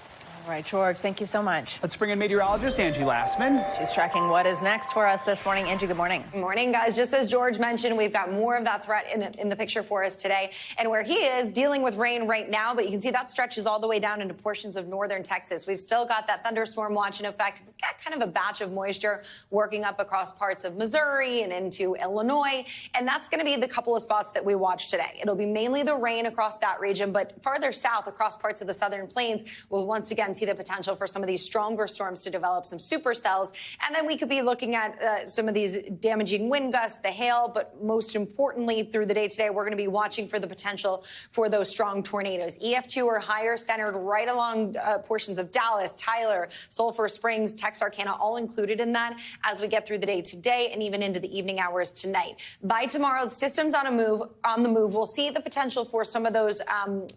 [SPEAKER 1] All right, George, thank you so much.
[SPEAKER 3] Let's bring in meteorologist Angie Lassman.
[SPEAKER 1] She's tracking what is next for us this morning. Angie, good morning.
[SPEAKER 7] Good morning, guys. Just as George mentioned, we've got more of that threat in the picture for us today. And where he is dealing with rain right now, but you can see that stretches all the way down into portions of northern Texas. We've still got that thunderstorm watch in effect. We've got kind of a batch of moisture working up across parts of Missouri and into Illinois. And that's going to be the couple of spots that we watch today. It'll be mainly the rain across that region, but farther south across parts of the southern plains, we'll once again see the potential for some of these stronger storms to develop some supercells. And then we could be looking at some of these damaging wind gusts, the hail, but most importantly, through the day today, we're going to be watching for the potential for those strong tornadoes. EF2 or higher, centered right along portions of Dallas, Tyler, Sulphur Springs, Texarkana, all included in that as we get through the day today and even into the evening hours tonight. By tomorrow, the system's on the move. We'll see the potential for some of those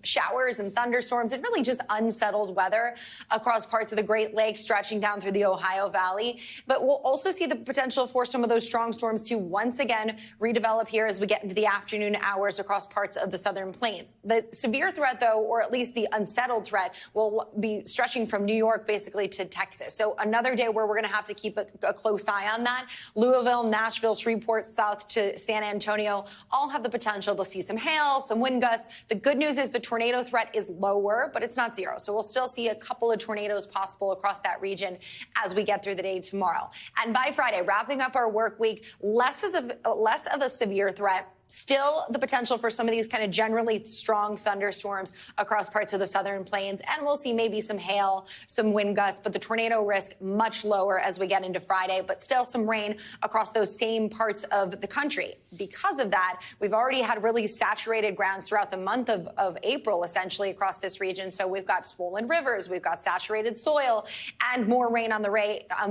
[SPEAKER 7] showers and thunderstorms and really just unsettled weather across parts of the Great Lakes stretching down through the Ohio Valley. But we'll also see the potential for some of those strong storms to once again redevelop here as we get into the afternoon hours across parts of the southern plains. The severe threat, though, or at least the unsettled threat, will be stretching from New York basically to Texas. So another day where we're going to have to keep a close eye on that. Louisville, Nashville, Shreveport, south to San Antonio, all have the potential to see some hail, some wind gusts. The good news is the tornado threat is lower, but it's not zero. So we'll still see a couple of tornadoes possible across that region as we get through the day tomorrow. And by Friday, wrapping up our work week, less of a severe threat. Still the potential for some of these kind of generally strong thunderstorms across parts of the southern plains. And we'll see maybe some hail, some wind gusts, but the tornado risk much lower as we get into Friday, but still some rain across those same parts of the country. Because of that, we've already had really saturated grounds throughout the month of April, essentially across this region. So we've got swollen rivers, we've got saturated soil, and more rain on the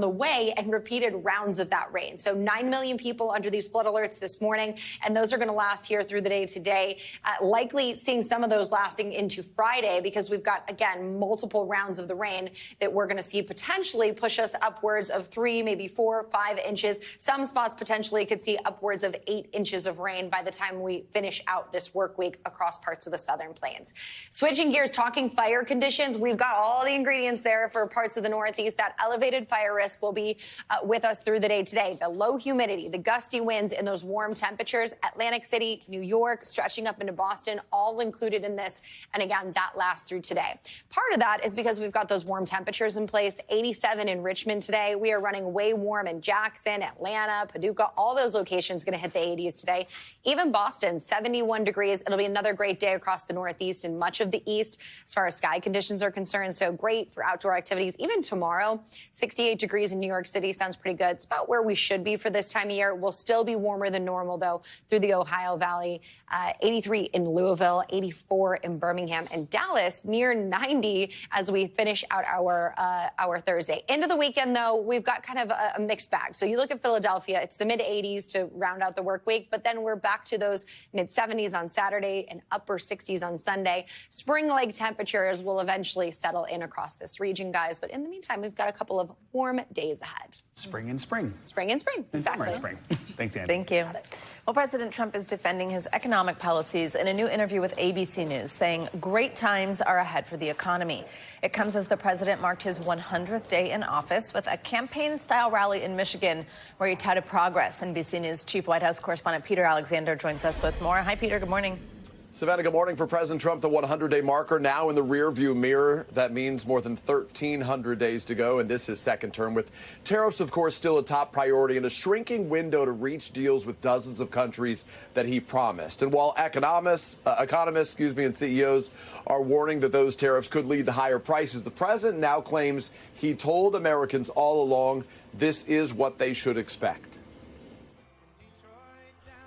[SPEAKER 7] way and repeated rounds of that rain. So 9 million people under these flood alerts this morning, and those are going to last here through the day today, likely seeing some of those lasting into Friday because we've got, again, multiple rounds of the rain that we're going to see potentially push us upwards of 3, maybe 4, 5 inches. Some spots potentially could see upwards of 8 inches of rain by the time we finish out this work week across parts of the southern plains. Switching gears, talking fire conditions, we've got all the ingredients there for parts of the Northeast. That elevated fire risk will be with us through the day today. The low humidity, the gusty winds, and those warm temperatures, Atlantic City, New York, stretching up into Boston, all included in this. And again, that lasts through today. Part of that is because we've got those warm temperatures in place. 87 in Richmond today. We are running way warm in Jackson, Atlanta, Paducah, all those locations going to hit the 80s today. Even Boston, 71 degrees. It'll be another great day across the Northeast and much of the East as far as sky conditions are concerned. So great for outdoor activities. Even tomorrow, 68 degrees in New York City sounds pretty good. It's about where we should be for this time of year. We'll still be warmer than normal, though, through the Ohio Valley. 83 in Louisville, 84 in Birmingham, and Dallas near 90 as we finish out our Thursday. Into the weekend, though, we've got kind of a mixed bag. So you look at Philadelphia, it's the mid-80s to round out the work week, but then we're back to those mid-70s on Saturday and upper 60s on Sunday. Spring-like temperatures will eventually settle in across this region, guys. But in the meantime, we've got a couple of warm days ahead.
[SPEAKER 3] Spring and spring.
[SPEAKER 7] Spring and spring.
[SPEAKER 3] And
[SPEAKER 7] exactly.
[SPEAKER 3] Summer and spring. Thanks, Andy.
[SPEAKER 1] Thank you. Well, President Trump is defending his economic policies in a new interview with ABC News, saying great times are ahead for the economy. It comes as the president marked his 100th day in office with a campaign-style rally in Michigan where he touted progress. NBC News Chief White House correspondent Peter Alexander joins us with more. Hi, Peter. Good morning.
[SPEAKER 6] Savannah, good morning. For President Trump, the 100-day marker now in the rearview mirror. That means more than 1,300 days to go, and this is second term, with tariffs, of course, still a top priority and a shrinking window to reach deals with dozens of countries that he promised. And while economists, and CEOs are warning that those tariffs could lead to higher prices, the president now claims he told Americans all along this is what they should expect.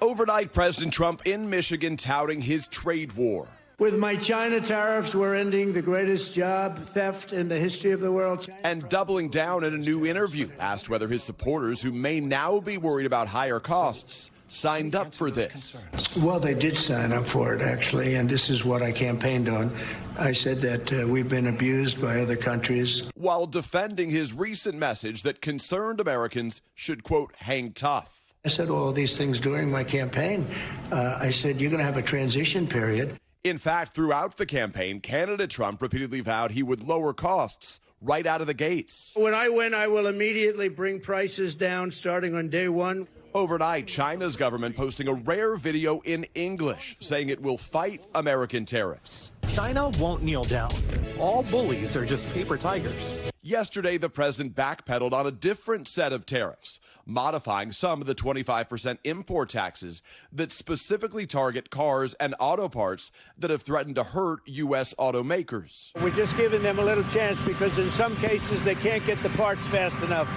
[SPEAKER 6] Overnight, President Trump in Michigan touting his trade war.
[SPEAKER 8] With my China tariffs, we're ending the greatest job theft in the history of the world.
[SPEAKER 6] And doubling down in a new interview, asked whether his supporters, who may now be worried about higher costs, signed up for this.
[SPEAKER 8] Well, they did sign up for it, actually, and this is what I campaigned on. I said that we've been abused by other countries.
[SPEAKER 6] While defending his recent message that concerned Americans should, quote, hang tough.
[SPEAKER 8] I said all these things during my campaign. I said, you're going to have a transition period.
[SPEAKER 6] In fact, throughout the campaign, candidate Trump repeatedly vowed he would lower costs right out of the gates.
[SPEAKER 8] When I win, I will immediately bring prices down starting on day one.
[SPEAKER 6] Overnight, China's government posting a rare video in English saying it will fight American tariffs.
[SPEAKER 10] China won't kneel down. All bullies are just paper tigers.
[SPEAKER 6] Yesterday, the president backpedaled on a different set of tariffs, modifying some of the 25% import taxes that specifically target cars and auto parts that have threatened to hurt U.S. automakers.
[SPEAKER 8] We're just giving them a little chance because in some cases they can't get the parts fast enough.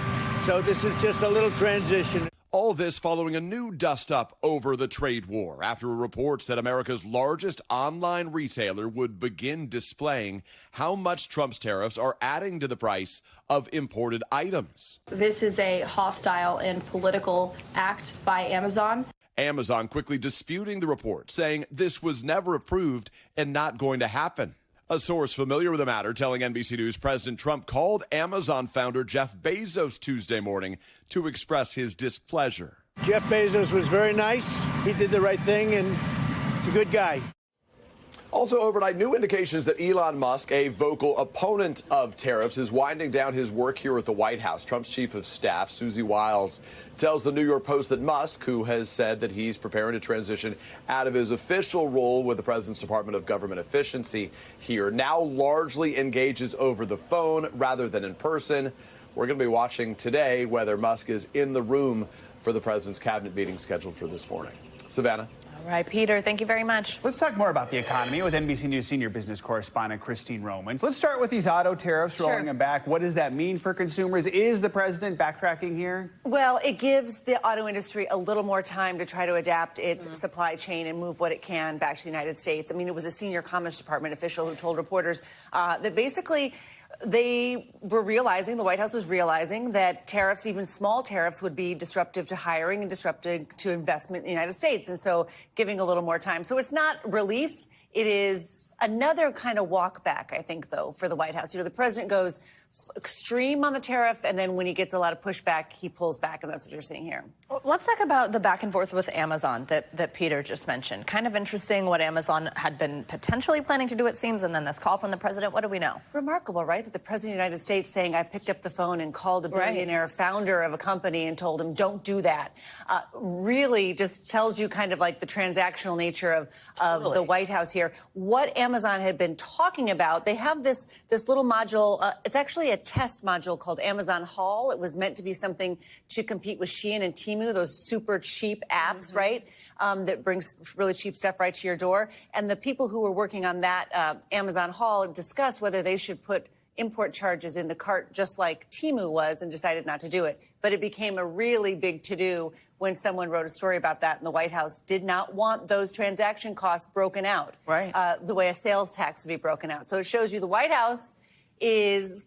[SPEAKER 8] So this is just a little transition.
[SPEAKER 6] All this following a new dust-up over the trade war after a report said America's largest online retailer would begin displaying how much Trump's tariffs are adding to the price of imported items.
[SPEAKER 20] This is a hostile and political act by Amazon.
[SPEAKER 6] Amazon quickly disputing the report, saying this was never approved and not going to happen. A source familiar with the matter telling NBC News President Trump called Amazon founder Jeff Bezos Tuesday morning to express his displeasure.
[SPEAKER 8] Jeff Bezos was very nice. He did the right thing, and he's a good guy.
[SPEAKER 6] Also overnight, new indications that Elon Musk, a vocal opponent of tariffs, is winding down his work here at the White House. Trump's chief of staff, Susie Wiles, tells the New York Post that Musk, who has said that he's preparing to transition out of his official role with the president's Department of Government Efficiency here, now largely engages over the phone rather than in person. We're going to be watching today whether Musk is in the room for the president's cabinet meeting scheduled for this morning. Savannah.
[SPEAKER 1] All right, Peter, thank you very much.
[SPEAKER 3] Let's talk more about the economy with NBC News senior business correspondent Christine Romans. Let's start with these auto tariffs, rolling them back. What does that mean for consumers? Is the president backtracking here?
[SPEAKER 21] Well, it gives the auto industry a little more time to try to adapt its supply chain and move what it can back to the United States. I mean, it was a senior Commerce Department official who told reporters that basically they were realizing, the White House was realizing, that tariffs, even small tariffs, would be disruptive to hiring and disruptive to investment in the United States. And so giving a little more time. So it's not relief. It is another kind of walk back, I think, though, for the White House. You know, the president goes extreme on the tariff, and then when he gets a lot of pushback, he pulls back, and that's what you're seeing here.
[SPEAKER 1] Well, let's talk about the back and forth with Amazon that Peter just mentioned. Kind of interesting what Amazon had been potentially planning to do, it seems, and then this call from the president. What do we know?
[SPEAKER 21] Remarkable, right? That the president of the United States saying, I picked up the phone and called a billionaire founder of a company and told him, don't do that. Really just tells you kind of like the transactional nature of the White House here. What Amazon had been talking about, they have this little module. It's actually a test module called Amazon Haul. It was meant to be something to compete with Shein and Temu, those super cheap apps, right? That brings really cheap stuff right to your door. And the people who were working on that Amazon Haul discussed whether they should put import charges in the cart just like Temu was, and decided not to do it. But it became a really big to-do when someone wrote a story about that, and the White House did not want those transaction costs broken out, the way a sales tax would be broken out. So it shows you the White House is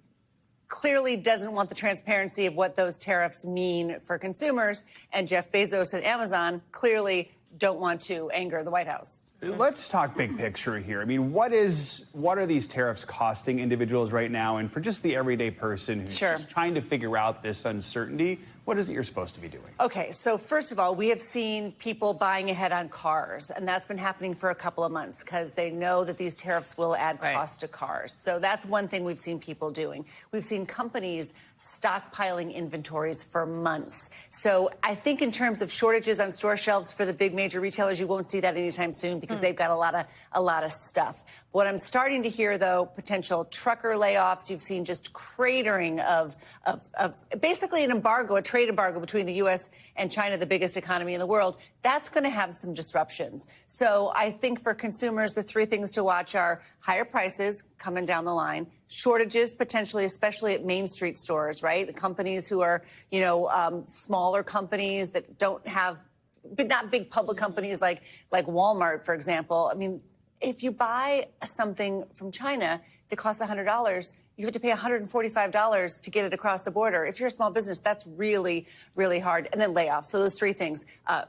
[SPEAKER 21] clearly doesn't want the transparency of what those tariffs mean for consumers, and Jeff Bezos and Amazon clearly don't want to anger the White House.
[SPEAKER 3] Let's talk big picture here. I mean, what are these tariffs costing individuals right now? And for just the everyday person who's just trying to figure out this uncertainty, what is it you're supposed to be doing?
[SPEAKER 21] Okay, so first of all, we have seen people buying ahead on cars, and that's been happening for a couple of months because they know that these tariffs will add cost to cars. So that's one thing we've seen people doing. We've seen companies stockpiling inventories for months. So I think in terms of shortages on store shelves for the big major retailers, you won't see that anytime soon because they've got a lot of stuff. What I'm starting to hear, though, potential trucker layoffs. You've seen just cratering of basically an embargo, a trade embargo between the U.S. and China, the biggest economy in the world. That's going to have some disruptions. So I think for consumers, the three things to watch are higher prices coming down the line, shortages potentially, especially at Main Street stores, right? The companies who are, smaller companies that don't have, but not big public companies like Walmart, for example. I mean, if you buy something from China that costs $100, you have to pay $145 to get it across the border. If you're a small business, that's really, really hard. And then layoffs. So those three things,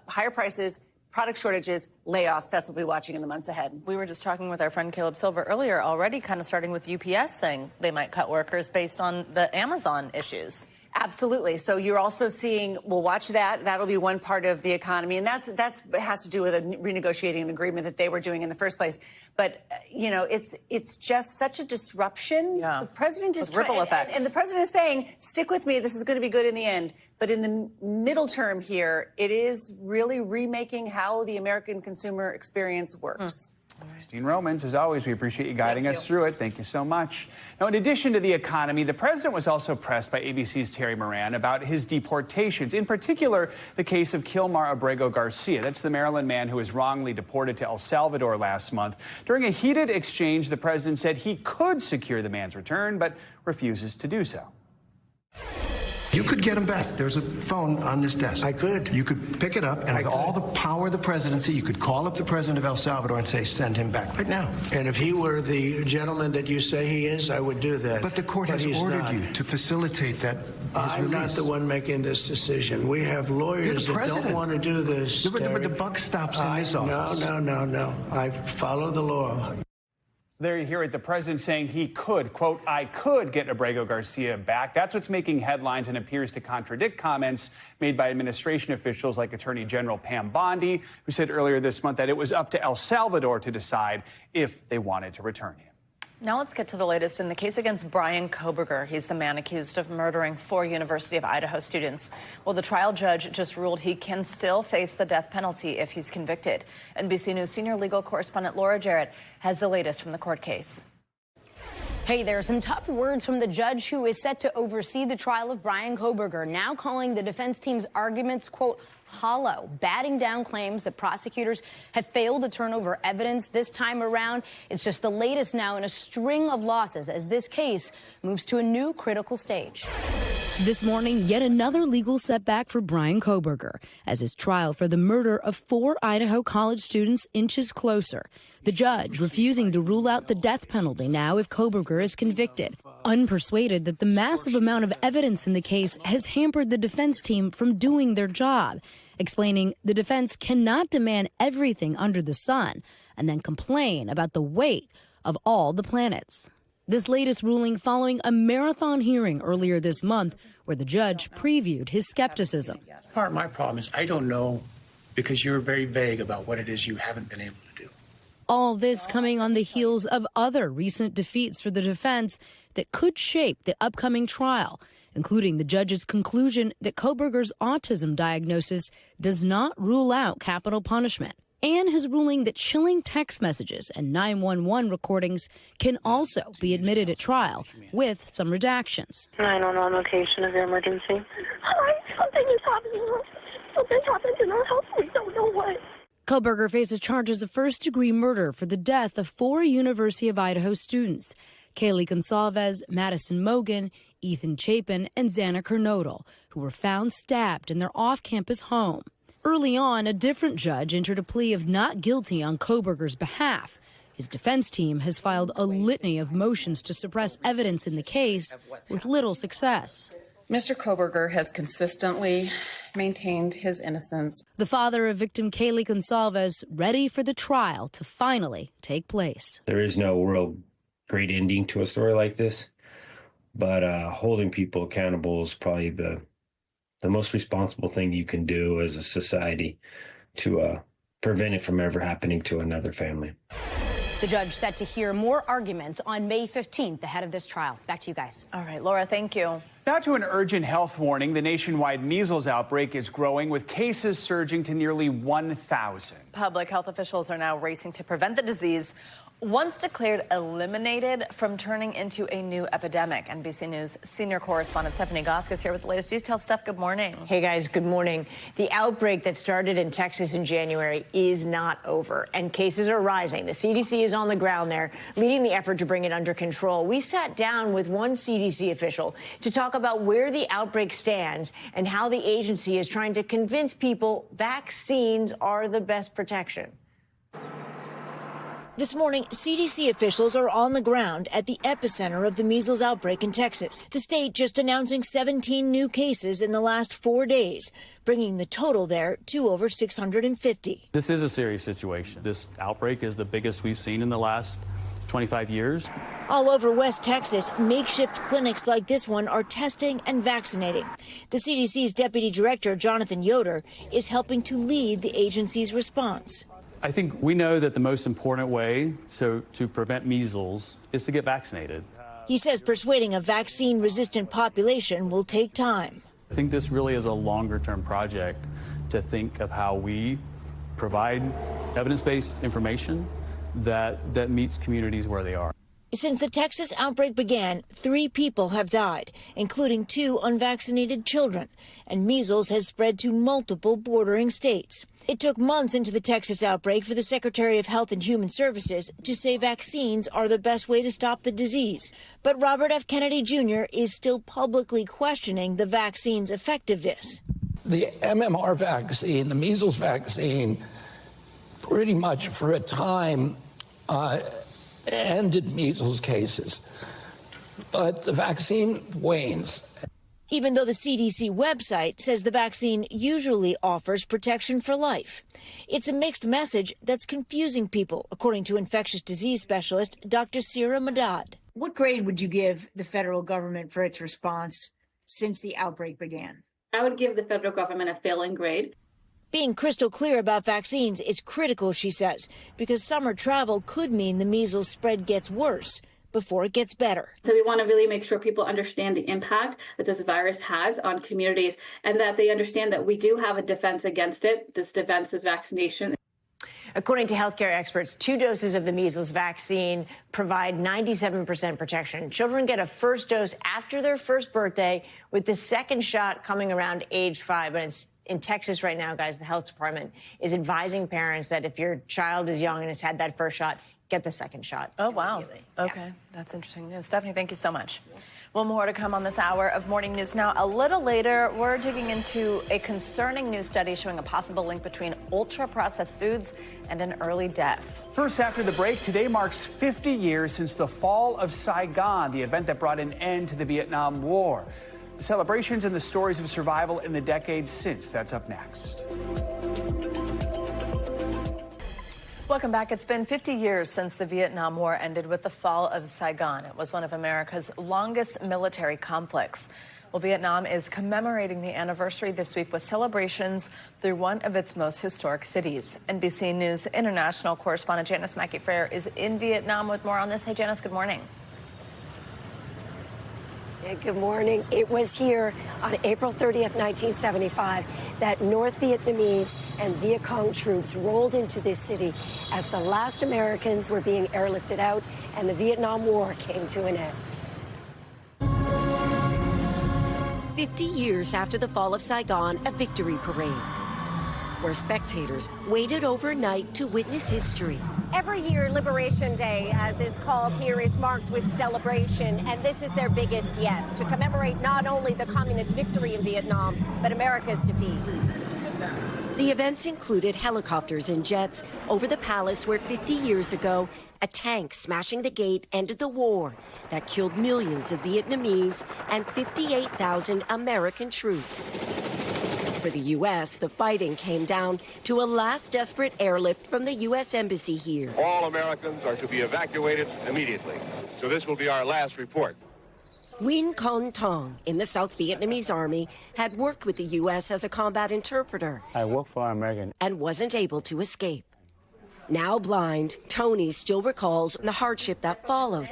[SPEAKER 21] higher prices, product shortages, layoffs. That's what we'll be watching in the months ahead.
[SPEAKER 1] We were just talking with our friend Caleb Silver earlier, already kind of starting with UPS saying they might cut workers based on the Amazon issues.
[SPEAKER 21] Absolutely. So you're also seeing, we'll watch that. That'll be one part of the economy. And that's has to do with renegotiating an agreement that they were doing in the first place. But, it's just such a disruption.
[SPEAKER 1] Yeah.
[SPEAKER 21] The president is
[SPEAKER 1] ripple effects.
[SPEAKER 21] and the president is saying, stick with me. This is going to be good in the end. But in the middle term here, it is really remaking how the American consumer experience works.
[SPEAKER 3] Christine Romans, as always, we appreciate you guiding us through it. Thank you so much. Now, in addition to the economy, the president was also pressed by ABC's Terry Moran about his deportations, in particular, the case of Kilmar Abrego Garcia. That's the Maryland man who was wrongly deported to El Salvador last month. During a heated exchange, the president said he could secure the man's return, but refuses to do so.
[SPEAKER 9] You could get him back. There's a phone on this desk.
[SPEAKER 8] I could.
[SPEAKER 9] You could pick it up, and with all the power of the presidency, you could call up the president of El Salvador and say, send him back right now.
[SPEAKER 8] And if he were the gentleman that you say he is, I would do that.
[SPEAKER 9] But the court has ordered you to facilitate that.
[SPEAKER 8] I'm not the one making this decision. We have lawyers that don't want to do this.
[SPEAKER 9] But the buck stops in this office.
[SPEAKER 8] No. I follow the law.
[SPEAKER 3] There you hear it, the president saying he could, quote, I could get Abrego Garcia back. That's what's making headlines and appears to contradict comments made by administration officials like Attorney General Pam Bondi, who said earlier this month that it was up to El Salvador to decide if they wanted to return him.
[SPEAKER 1] Now let's get to the latest in the case against Bryan Kohberger. He's the man accused of murdering 4 University of Idaho students. Well, the trial judge just ruled he can still face the death penalty if he's convicted. NBC News senior legal correspondent Laura Jarrett has the latest from the court case.
[SPEAKER 12] Hey, there are some tough words from the judge who is set to oversee the trial of Bryan Kohberger, now calling the defense team's arguments, quote, hollow, batting down claims that prosecutors have failed to turn over evidence this time around. It's just the latest now in a string of losses as this case moves to a new critical stage.
[SPEAKER 22] This morning, yet another legal setback for Bryan Kohberger as his trial for the murder of 4 Idaho college students inches closer. The judge refusing to rule out the death penalty now if Kohberger is convicted, unpersuaded that the massive amount of evidence in the case has hampered the defense team from doing their job, explaining the defense cannot demand everything under the sun and then complain about the weight of all the planets. This latest ruling following a marathon hearing earlier this month where the judge previewed his skepticism.
[SPEAKER 24] Part of my problem is I don't know because you're very vague about what it is you haven't been able to do.
[SPEAKER 22] All this coming on the heels of other recent defeats for the defense that could shape the upcoming trial, including the judge's conclusion that Kohberger's autism diagnosis does not rule out capital punishment, and his ruling that chilling text messages and 911 recordings can also be admitted at trial with some redactions.
[SPEAKER 25] 911 location of your emergency. Hi, something is happening. Something happened in our house. We don't know what.
[SPEAKER 22] Kohberger faces charges of first-degree murder for the death of 4 University of Idaho students, Kaylee Gonsalves, Madison Mogan, Ethan Chapin, and Xana Kernodle, who were found stabbed in their off-campus home. Early on, a different judge entered a plea of not guilty on Kohberger's behalf. His defense team has filed a litany of motions to suppress evidence in the case with little success.
[SPEAKER 26] Mr. Kohberger has consistently maintained his innocence.
[SPEAKER 22] The father of victim Kaylee Gonsalves ready for the trial to finally take place.
[SPEAKER 27] There is no real great ending to a story like this, but holding people accountable is probably the most responsible thing you can do as a society to prevent it from ever happening to another family.
[SPEAKER 12] The judge set to hear more arguments on May 15th ahead of this trial. Back to you guys.
[SPEAKER 1] All right, Laura, thank you.
[SPEAKER 3] Now to an urgent health warning. The nationwide measles outbreak is growing, with cases surging to nearly 1,000.
[SPEAKER 1] Public health officials are now racing to prevent the disease, once declared eliminated, from turning into a new epidemic. NBC News senior correspondent Stephanie Gosk is here with the latest details. Steph, good morning.
[SPEAKER 2] Hey, guys, good morning. The outbreak that started in Texas in January is not over, and cases are rising. The CDC is on the ground there, leading the effort to bring it under control. We sat down with one CDC official to talk about where the outbreak stands and how the agency is trying to convince people vaccines are the best protection. This morning, CDC officials are on the ground at the epicenter of the measles outbreak in Texas. The state just announcing 17 new cases in the last 4 days, bringing the total there to over 650.
[SPEAKER 11] This is a serious situation. This outbreak is the biggest we've seen in the last 25 years.
[SPEAKER 2] All over West Texas, makeshift clinics like this one are testing and vaccinating. The CDC's deputy director, Jonathan Yoder, is helping to lead the agency's response.
[SPEAKER 11] I think we know that the most important way to prevent measles is to get vaccinated.
[SPEAKER 2] He says persuading a vaccine-resistant population will take time.
[SPEAKER 11] I think this really is a longer-term project to think of how we provide evidence-based information that meets communities where they are.
[SPEAKER 2] Since the Texas outbreak began, 3 people have died, including 2 unvaccinated children, and measles has spread to multiple bordering states. It took months into the Texas outbreak for the Secretary of Health and Human Services to say vaccines are the best way to stop the disease. But Robert F. Kennedy Jr. is still publicly questioning the vaccine's effectiveness.
[SPEAKER 13] The MMR vaccine, the measles vaccine, pretty much for a time ended measles cases, but the vaccine wanes.
[SPEAKER 2] Even though the CDC website says the vaccine usually offers protection for life. It's a mixed message that's confusing people, according to infectious disease specialist Dr. Sira Madad.
[SPEAKER 14] What grade would you give the federal government for its response since the outbreak began?
[SPEAKER 15] I would give the federal government a failing grade.
[SPEAKER 2] Being crystal clear about vaccines is critical, she says, because summer travel could mean the measles spread gets worse before it gets better.
[SPEAKER 15] So we want to really make sure people understand the impact that this virus has on communities and that they understand that we do have a defense against it. This defense is vaccination.
[SPEAKER 2] According to healthcare experts, 2 doses of the measles vaccine provide 97% protection. Children get a first dose after their first birthday, with the second shot coming around age 5. But it's in Texas right now, guys. The health department is advising parents that if your child is young and has had that first shot, get the second shot.
[SPEAKER 1] Oh, wow. Okay. That's interesting news. Stephanie, thank you so much. Well, more to come on this hour of Morning News Now. A little later, we're digging into a concerning new study showing a possible link between ultra-processed foods and an early death.
[SPEAKER 3] First, after the break, today marks 50 years since the fall of Saigon, the event that brought an end to the Vietnam War. The celebrations and the stories of survival in the decades since. That's up next.
[SPEAKER 1] Welcome back. It's been 50 years since the Vietnam War ended with the fall of Saigon. It was one of America's longest military conflicts. Well, Vietnam is commemorating the anniversary this week with celebrations through one of its most historic cities. NBC News international correspondent Janice Mackey-Frayer is in Vietnam with more on this. Hey, Janice, good morning.
[SPEAKER 17] Good morning. It was here on April 30th, 1975, that North Vietnamese and Viet Cong troops rolled into this city as the last Americans were being airlifted out and the Vietnam War came to an end.
[SPEAKER 18] 50 years after the fall of Saigon, a victory parade, where spectators waited overnight to witness history.
[SPEAKER 28] Every year, Liberation Day, as it's called here, is marked with celebration, and this is their biggest yet, to commemorate not only the communist victory in Vietnam, but America's defeat.
[SPEAKER 18] The events included helicopters and jets over the palace where 50 years ago, a tank smashing the gate ended the war that killed millions of Vietnamese and 58,000 American troops. For the U.S., the fighting came down to a last desperate airlift from the U.S. Embassy here.
[SPEAKER 29] All Americans are to be evacuated immediately. So this will be our last report.
[SPEAKER 18] Nguyen Con Tong in the South Vietnamese Army had worked with the U.S. as a combat interpreter.
[SPEAKER 30] I work for American.
[SPEAKER 18] And wasn't able to escape. Now blind, Tony still recalls the hardship that followed.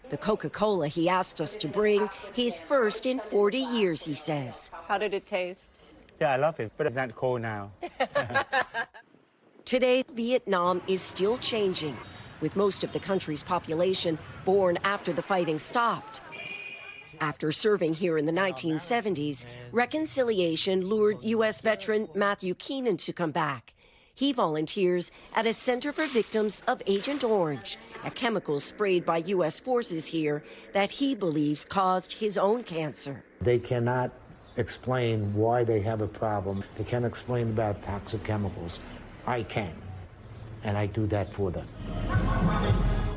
[SPEAKER 18] The Coca-Cola he asked us to bring, his first in 40 years, he says.
[SPEAKER 28] How did it taste?
[SPEAKER 4] Yeah, I love it, but it's not cold now.
[SPEAKER 18] Today, Vietnam is still changing, with most of the country's population born after the fighting stopped. After serving here in the 1970s, reconciliation lured U.S. veteran Matthew Keenan to come back. He volunteers at a center for victims of Agent Orange, a chemical sprayed by U.S. forces here that he believes caused his own cancer.
[SPEAKER 5] They cannot explain why they have a problem. They can't explain about toxic chemicals. I can, and I do that for them.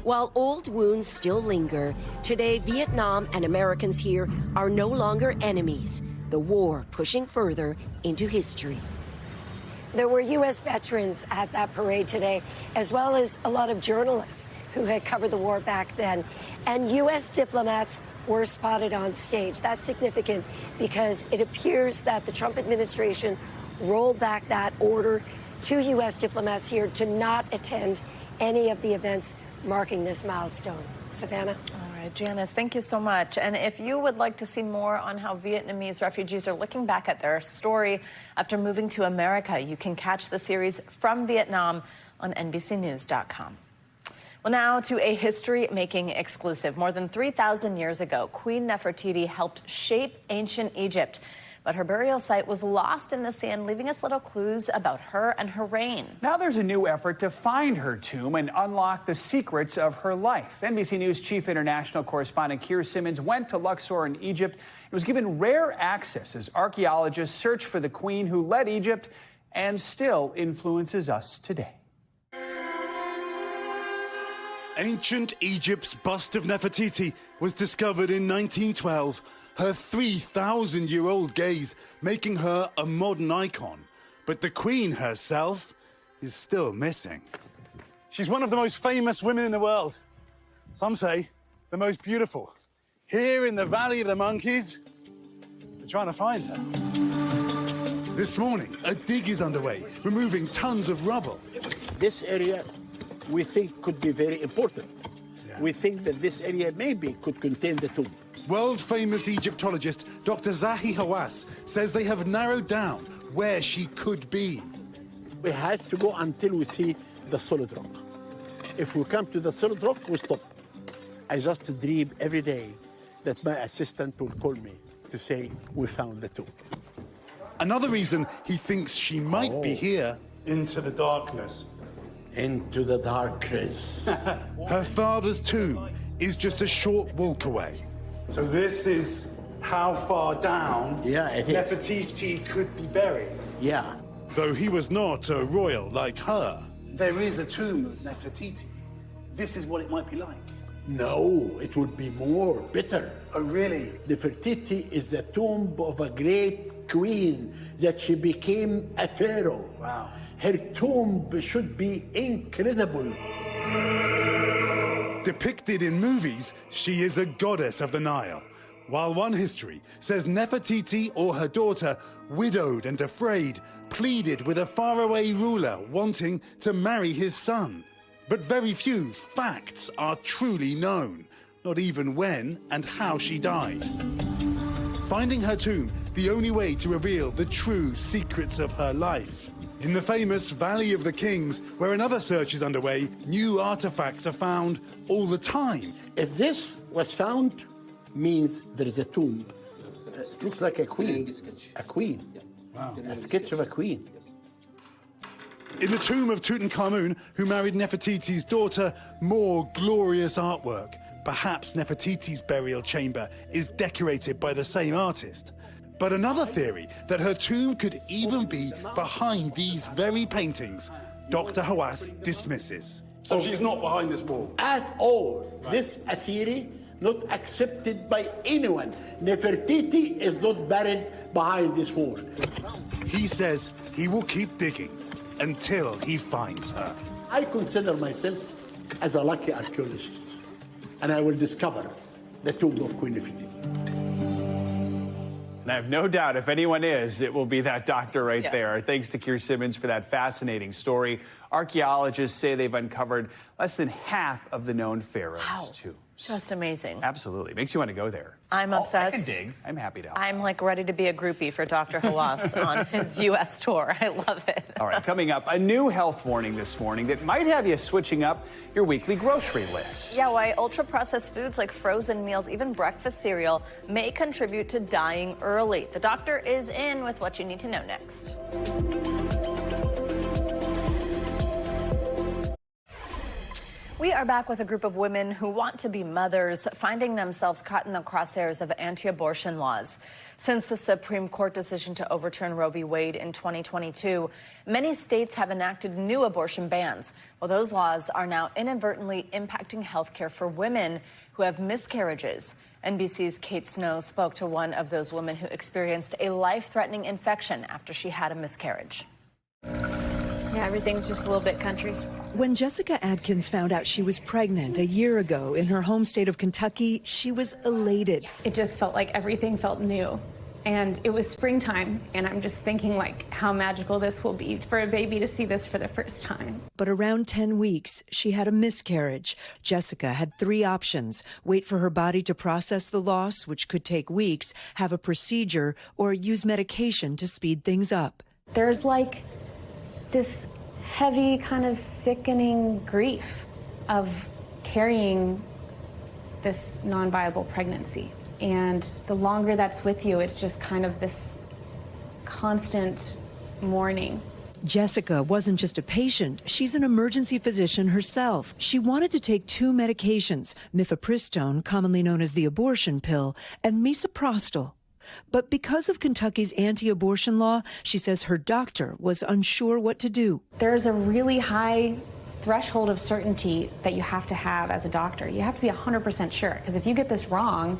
[SPEAKER 18] While old wounds still linger, today Vietnam and Americans here are no longer enemies, the war pushing further into history.
[SPEAKER 17] There were U.S. veterans at that parade today, as well as a lot of journalists who had covered the war back then. And U.S. diplomats were spotted on stage. That's significant because it appears that the Trump administration rolled back that order to U.S. diplomats here to not attend any of the events marking this milestone. Savannah?
[SPEAKER 1] All right, Janice, thank you so much. And if you would like to see more on how Vietnamese refugees are looking back at their story after moving to America, you can catch the series From Vietnam on NBCNews.com. Well, now to a history-making exclusive. More than 3,000 years ago, Queen Nefertiti helped shape ancient Egypt. But her burial site was lost in the sand, leaving us little clues about her and her reign.
[SPEAKER 3] Now there's a new effort to find her tomb and unlock the secrets of her life. NBC News chief international correspondent Keir Simmons went to Luxor in Egypt and was given rare access as archaeologists search for the queen who led Egypt and still influences us today.
[SPEAKER 6] Ancient Egypt's bust of Nefertiti was discovered in 1912. Her 3,000-year-old gaze making her a modern icon. But the Queen herself is still missing. She's one of the most famous women in the world. Some say the most beautiful. Here in the Valley of the Monkeys, we're trying to find her. This morning, a dig is underway, removing tons of rubble.
[SPEAKER 7] This area, we think, could be very important. Yeah. We think that this area maybe could contain the tomb.
[SPEAKER 6] World-famous Egyptologist Dr. Zahi Hawass says they have narrowed down where she could be.
[SPEAKER 7] We have to go until we see the solid rock. If we come to the solid rock, we stop. I just dream every day that my assistant will call me to say, we found the tomb.
[SPEAKER 6] Another reason he thinks she might be here.
[SPEAKER 7] Into the darkness. Into the darkness.
[SPEAKER 6] Her father's tomb is just a short walk away.
[SPEAKER 7] So this is how far down
[SPEAKER 6] Nefertiti could be buried.
[SPEAKER 7] Yeah.
[SPEAKER 6] Though he was not a royal like her.
[SPEAKER 7] There is a tomb of Nefertiti. This is what it might be like. No, it would be more bitter. Oh, really? Nefertiti is the tomb of a great queen that she became a pharaoh. Wow. Her tomb should be incredible.
[SPEAKER 6] Depicted in movies, she is a goddess of the Nile, while one history says Nefertiti or her daughter, widowed and afraid, pleaded with a faraway ruler wanting to marry his son. But very few facts are truly known, not even when and how she died. Finding her tomb, the only way to reveal the true secrets of her life. In the famous Valley of the Kings, where another search is underway, new artifacts are found all the time.
[SPEAKER 7] If this was found, means there is a tomb. It looks like a queen. A queen. Wow. A sketch of a queen.
[SPEAKER 6] In the tomb of Tutankhamun, who married Nefertiti's daughter, more glorious artwork. Perhaps Nefertiti's burial chamber is decorated by the same artist. But another theory that her tomb could even be behind these very paintings, Dr. Hawass dismisses.
[SPEAKER 7] So she's not behind this wall? At all. This a theory not accepted by anyone. Nefertiti is not buried behind this wall.
[SPEAKER 6] He says he will keep digging until he finds her.
[SPEAKER 7] I consider myself as a lucky archaeologist, and I will discover the tomb of Queen Nefertiti.
[SPEAKER 3] And I have no doubt if anyone is, it will be that doctor right there. Thanks to Keir Simmons for that fascinating story. Archaeologists say they've uncovered less than half of the known pharaohs, too.
[SPEAKER 1] Just amazing.
[SPEAKER 3] Absolutely. Makes you want to go there.
[SPEAKER 1] I'm obsessed.
[SPEAKER 3] I can dig. I'm happy to help.
[SPEAKER 1] I'm like ready to be a groupie for Dr. Hawass on his U.S. tour. I love it.
[SPEAKER 3] All right, coming up, a new health warning this morning that might have you switching up your weekly grocery list.
[SPEAKER 1] Yeah, why ultra-processed foods like frozen meals, even breakfast cereal, may contribute to dying early. The doctor is in with what you need to know next. We are back with a group of women who want to be mothers, finding themselves caught in the crosshairs of anti-abortion laws. Since the Supreme Court decision to overturn Roe v. Wade in 2022, many states have enacted new abortion bans. Well, those laws are now inadvertently impacting health care for women who have miscarriages. NBC's Kate Snow spoke to one of those women who experienced a life-threatening infection after she had a miscarriage.
[SPEAKER 8] Yeah, everything's just a little bit country.
[SPEAKER 9] When Jessica Adkins found out she was pregnant a year ago in her home state of Kentucky, she was elated.
[SPEAKER 10] It just felt like everything felt new. And it was springtime, and I'm just thinking like how magical this will be for a baby to see this for the first time.
[SPEAKER 9] But around 10 weeks, she had a miscarriage. Jessica had 3 options: wait for her body to process the loss, which could take weeks, have a procedure, or use medication to speed things up.
[SPEAKER 10] There's like this heavy, kind of sickening grief of carrying this non-viable pregnancy. And the longer that's with you, it's just kind of this constant mourning.
[SPEAKER 9] Jessica wasn't just a patient, she's an emergency physician herself. She wanted to take 2 medications, mifepristone, commonly known as the abortion pill, and misoprostol. But because of Kentucky's anti-abortion law, she says her doctor was unsure what to do.
[SPEAKER 10] There's a really high threshold of certainty that you have to have as a doctor. You have to be 100% sure, because if you get this wrong,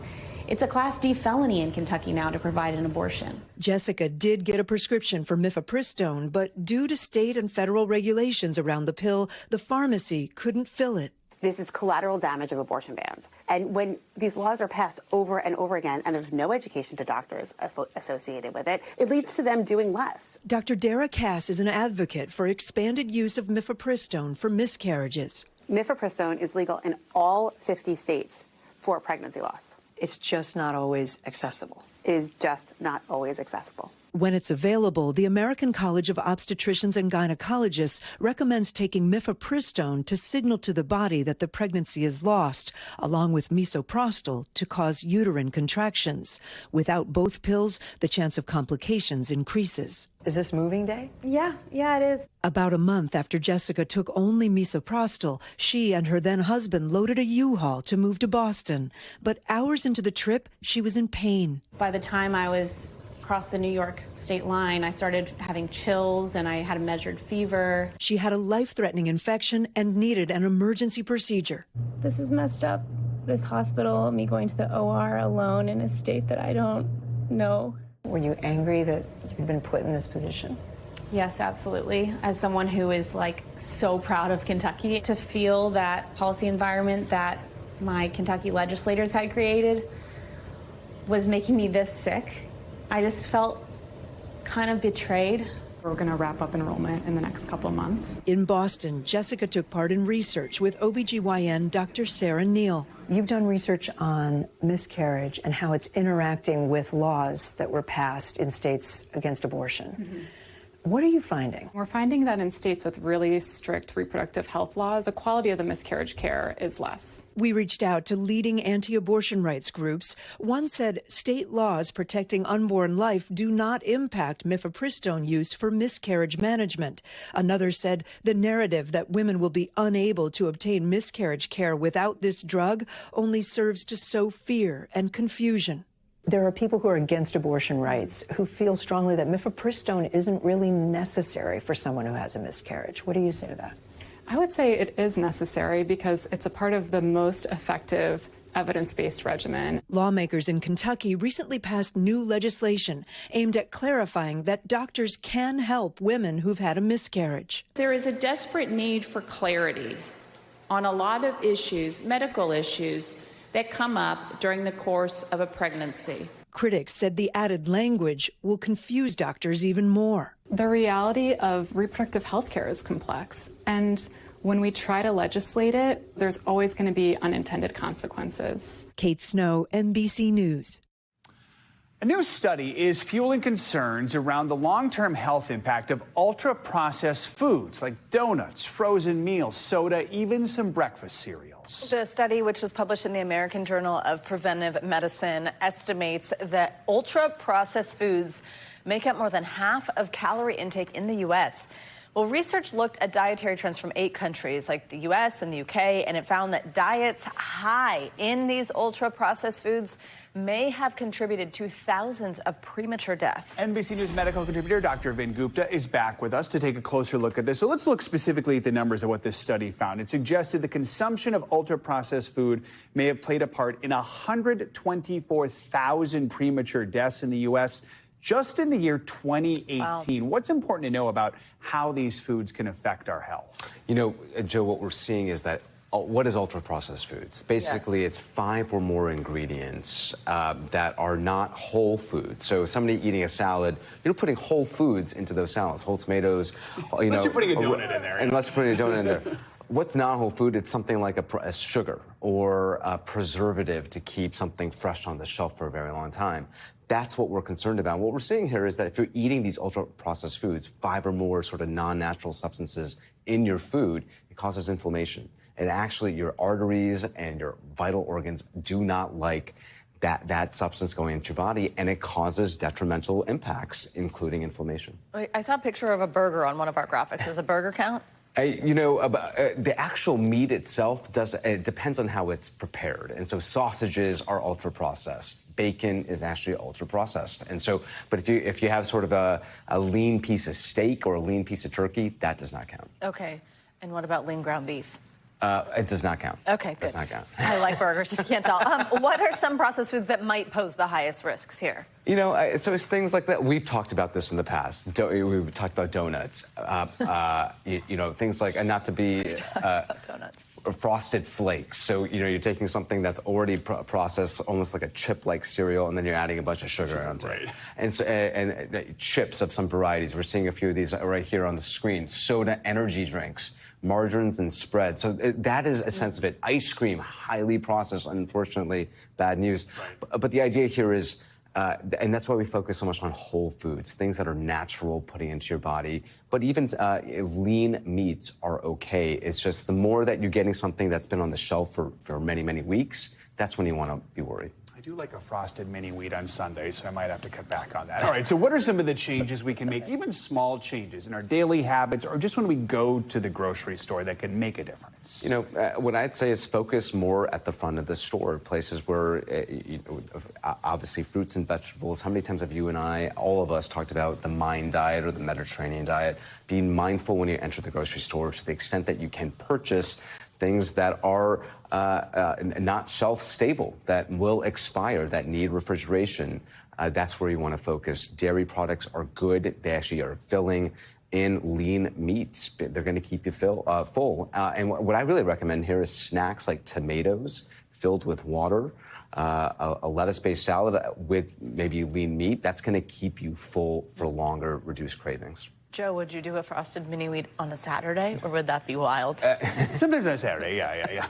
[SPEAKER 10] it's a Class D felony in Kentucky now to provide an abortion.
[SPEAKER 9] Jessica did get a prescription for mifepristone, but due to state and federal regulations around the pill, the pharmacy couldn't fill it.
[SPEAKER 16] This is collateral damage of abortion bans. And when these laws are passed over and over again, and there's no education to doctors associated with it, it leads to them doing less.
[SPEAKER 9] Dr. Dara Cass is an advocate for expanded use of mifepristone for miscarriages.
[SPEAKER 16] Mifepristone is legal in all 50 states for pregnancy loss.
[SPEAKER 9] It's just not always accessible.
[SPEAKER 16] It is just not always accessible.
[SPEAKER 9] When it's available, the American College of Obstetricians and Gynecologists recommends taking mifepristone to signal to the body that the pregnancy is lost, along with misoprostol to cause uterine contractions. Without both pills, the chance of complications increases. Is this moving day?
[SPEAKER 10] Yeah, it is.
[SPEAKER 9] About a month after Jessica took only misoprostol, she and her then husband loaded a U-Haul to move to Boston. But hours into the trip, she was in pain.
[SPEAKER 10] By the time I was across the New York state line, I started having chills and I had a measured fever.
[SPEAKER 9] She had a life-threatening infection and needed an emergency procedure.
[SPEAKER 10] This is messed up. This hospital, me going to the OR alone in a state that I don't know.
[SPEAKER 9] Were you angry that you'd been put in this position?
[SPEAKER 10] Yes, absolutely. As someone who is like so proud of Kentucky, to feel that policy environment that my Kentucky legislators had created was making me this sick. I just felt kind of betrayed. We're going to wrap up enrollment in the next couple of months.
[SPEAKER 9] In Boston, Jessica took part in research with OBGYN Dr. Sarah Neal. You've done research on miscarriage and how it's interacting with laws that were passed in states against abortion. Mm-hmm. What are you finding?
[SPEAKER 19] We're finding that in states with really strict reproductive health laws, the quality of the miscarriage care is less.
[SPEAKER 9] We reached out to leading anti-abortion rights groups. One said state laws protecting unborn life do not impact mifepristone use for miscarriage management. Another said the narrative that women will be unable to obtain miscarriage care without this drug only serves to sow fear and confusion. There are people who are against abortion rights who feel strongly that mifepristone isn't really necessary for someone who has a miscarriage. What do you say to that?
[SPEAKER 19] I would say it is necessary because it's a part of the most effective evidence-based regimen.
[SPEAKER 9] Lawmakers in Kentucky recently passed new legislation aimed at clarifying that doctors can help women who've had a miscarriage.
[SPEAKER 20] There is a desperate need for clarity on a lot of issues, medical issues, that come up during the course of a pregnancy.
[SPEAKER 9] Critics said the added language will confuse doctors even more.
[SPEAKER 19] The reality of reproductive health care is complex, and when we try to legislate it, there's always going to be unintended consequences.
[SPEAKER 9] Kate Snow, NBC News.
[SPEAKER 3] A new study is fueling concerns around the long-term health impact of ultra-processed foods like donuts, frozen meals, soda, even some breakfast cereals.
[SPEAKER 1] The study, which was published in the American Journal of Preventive Medicine, estimates that ultra-processed foods make up more than half of calorie intake in the U.S. Well, research looked at dietary trends from 8 countries like the U.S. and the U.K., and it found that diets high in these ultra-processed foods may have contributed to thousands of premature deaths.
[SPEAKER 3] NBC News medical contributor Dr. Vin Gupta is back with us to take a closer look at this. So let's look specifically at the numbers of what this study found. It suggested the consumption of ultra-processed food may have played a part in 124,000 premature deaths in the U.S. just in the year 2018. Wow. What's important to know about how these foods can affect our health?
[SPEAKER 11] You know, Joe, what we're seeing is that what is ultra-processed foods? Basically, It's 5 or more ingredients that are not whole foods. So somebody eating a salad, you're putting whole foods into those salads, whole tomatoes.
[SPEAKER 3] Unless you're putting a donut in there.
[SPEAKER 11] Unless you're putting a donut in there. What's not whole food? It's something like a sugar or a preservative to keep something fresh on the shelf for a very long time. That's what we're concerned about. What we're seeing here is that if you're eating these ultra-processed foods, 5 or more sort of non-natural substances in your food, it causes inflammation. And actually, your arteries and your vital organs do not like that substance going into your body, and it causes detrimental impacts, including inflammation.
[SPEAKER 1] I saw a picture of a burger on one of our graphics. Does a burger count?
[SPEAKER 11] The actual meat itself it depends on how it's prepared. And so sausages are ultra-processed. Bacon is actually ultra-processed. And so, but if you have sort of a lean piece of steak or a lean piece of turkey, that does not count.
[SPEAKER 1] Okay. And what about lean ground beef?
[SPEAKER 11] It does not count.
[SPEAKER 1] Okay, good.
[SPEAKER 11] Does not count.
[SPEAKER 1] I like burgers, if you can't tell. What are some processed foods that might pose the highest risks here?
[SPEAKER 11] You know, so it's things like that. We've talked about this in the past. We've talked about donuts. Things like, and not to be frosted flakes. So, you're taking something that's already processed, almost like a chip-like cereal, and then you're adding a bunch of sugar onto it. And so, and chips of some varieties. We're seeing a few of these right here on the screen. Soda energy drinks. Margarines and spreads. So that is a sense of it. Ice cream, highly processed, unfortunately, bad news. Right. But the idea here is, and that's why we focus so much on whole foods, things that are natural putting into your body. But even lean meats are okay. It's just the more that you're getting something that's been on the shelf for many, many weeks, that's when you want to be worried.
[SPEAKER 3] I do like a frosted mini wheat on Sunday, so I might have to cut back on that. All right, so what are some of the changes we can make, even small changes in our daily habits or just when we go to the grocery store that can make a difference?
[SPEAKER 11] What I'd say is focus more at the front of the store, places where, obviously, fruits and vegetables. How many times have you and I, all of us, talked about the MIND diet or the Mediterranean diet? Being mindful when you enter the grocery store to the extent that you can purchase things that are not shelf-stable, that will expire, that need refrigeration. That's where you want to focus. Dairy products are good. They actually are filling in lean meats. They're going to keep you full. And what I really recommend here is snacks like tomatoes filled with water, a lettuce-based salad with maybe lean meat. That's going to keep you full for longer, reduce cravings.
[SPEAKER 1] Joe, would you do a frosted mini wheat on a Saturday, or would that be wild?
[SPEAKER 3] Sometimes on a Saturday, yeah.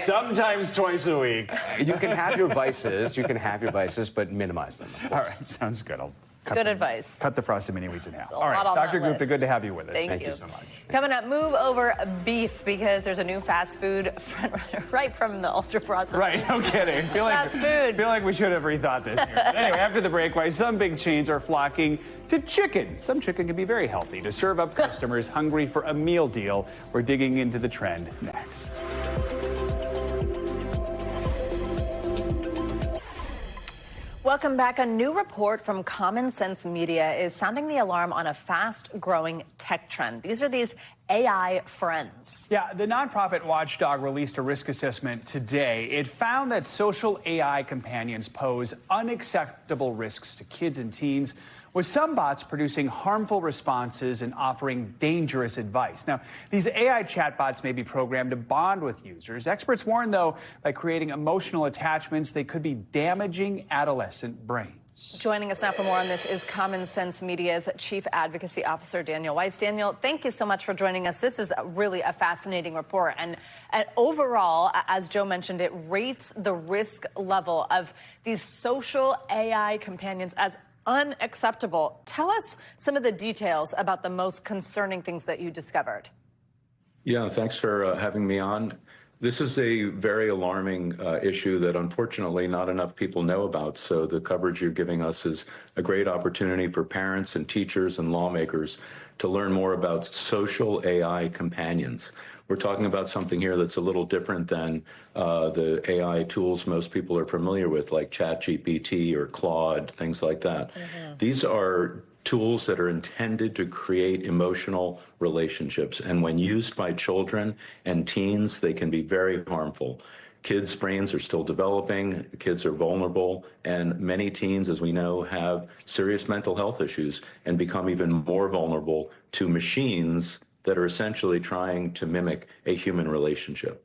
[SPEAKER 3] Sometimes twice a week.
[SPEAKER 11] You can have your vices, but minimize them.
[SPEAKER 3] All right, sounds good.
[SPEAKER 1] Good advice.
[SPEAKER 3] Cut the frosted mini wheats in half.
[SPEAKER 1] All right,
[SPEAKER 3] Dr. Gupta, good to have you with us.
[SPEAKER 1] Thank
[SPEAKER 3] you so much.
[SPEAKER 1] Coming up, move over beef because there's a new fast food front runner right from the ultra-processed.
[SPEAKER 3] Right, no kidding.
[SPEAKER 1] Fast food.
[SPEAKER 3] Feel like we should have rethought this here. Anyway, after the break, why some big chains are flocking to chicken. Some chicken can be very healthy. To serve up customers hungry for a meal deal, we're digging into the trend next.
[SPEAKER 1] Welcome back. A new report from Common Sense Media is sounding the alarm on a fast-growing tech trend. These are these AI friends.
[SPEAKER 3] Yeah, the nonprofit watchdog released a risk assessment today. It found that social AI companions pose unacceptable risks to kids and teens, with some bots producing harmful responses and offering dangerous advice. Now, these AI chatbots may be programmed to bond with users. Experts warn, though, by creating emotional attachments, they could be damaging adolescent brains.
[SPEAKER 1] Joining us now for more on this is Common Sense Media's Chief Advocacy Officer, Daniel Weiss. Daniel, thank you so much for joining us. This is really a fascinating report. And overall, as Joe mentioned, it rates the risk level of these social AI companions as unacceptable. Tell us some of the details about the most concerning things that you discovered.
[SPEAKER 12] Yeah, thanks for having me on. This is a very alarming issue that unfortunately not enough people know about. So the coverage you're giving us is a great opportunity for parents and teachers and lawmakers to learn more about social AI companions. We're talking about something here that's a little different than the AI tools most people are familiar with, like ChatGPT or Claude, things like that. These are tools that are intended to create emotional relationships. And when used by children and teens, they can be very harmful. Kids' brains are still developing, kids are vulnerable, and many teens, as we know, have serious mental health issues and become even more vulnerable to machines that are essentially trying to mimic a human relationship.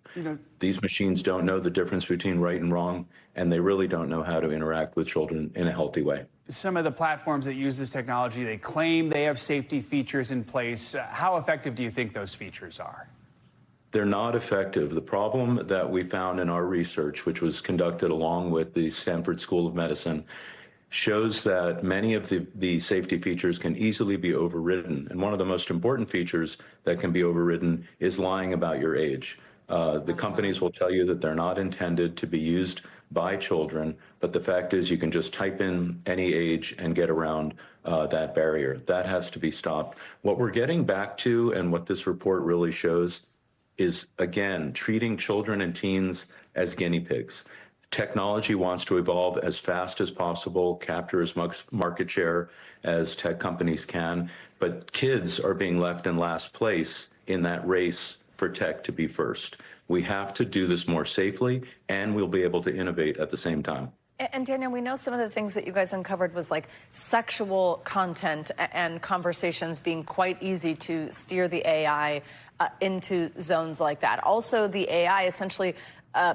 [SPEAKER 12] These machines don't know the difference between right and wrong, and they really don't know how to interact with children in a healthy way.
[SPEAKER 3] Some of the platforms that use this technology, they claim they have safety features in place. How effective do you think those features are?
[SPEAKER 12] They're not effective. The problem that we found in our research, which was conducted along with the Stanford School of Medicine, shows that many of the safety features can easily be overridden. And one of the most important features that can be overridden is lying about your age. The companies will tell you that they're not intended to be used by children, but the fact is you can just type in any age and get around that barrier. That has to be stopped. What we're getting back to, and what this report really shows, is, again, treating children and teens as guinea pigs. Technology wants to evolve as fast as possible, capture as much market share as tech companies can, but kids are being left in last place in that race for tech to be first. We have to do this more safely, and we'll be able to innovate at the same time.
[SPEAKER 1] And Daniel, we know some of the things that you guys uncovered was like sexual content and conversations being quite easy to steer the AI into zones like that. Also, the AI essentially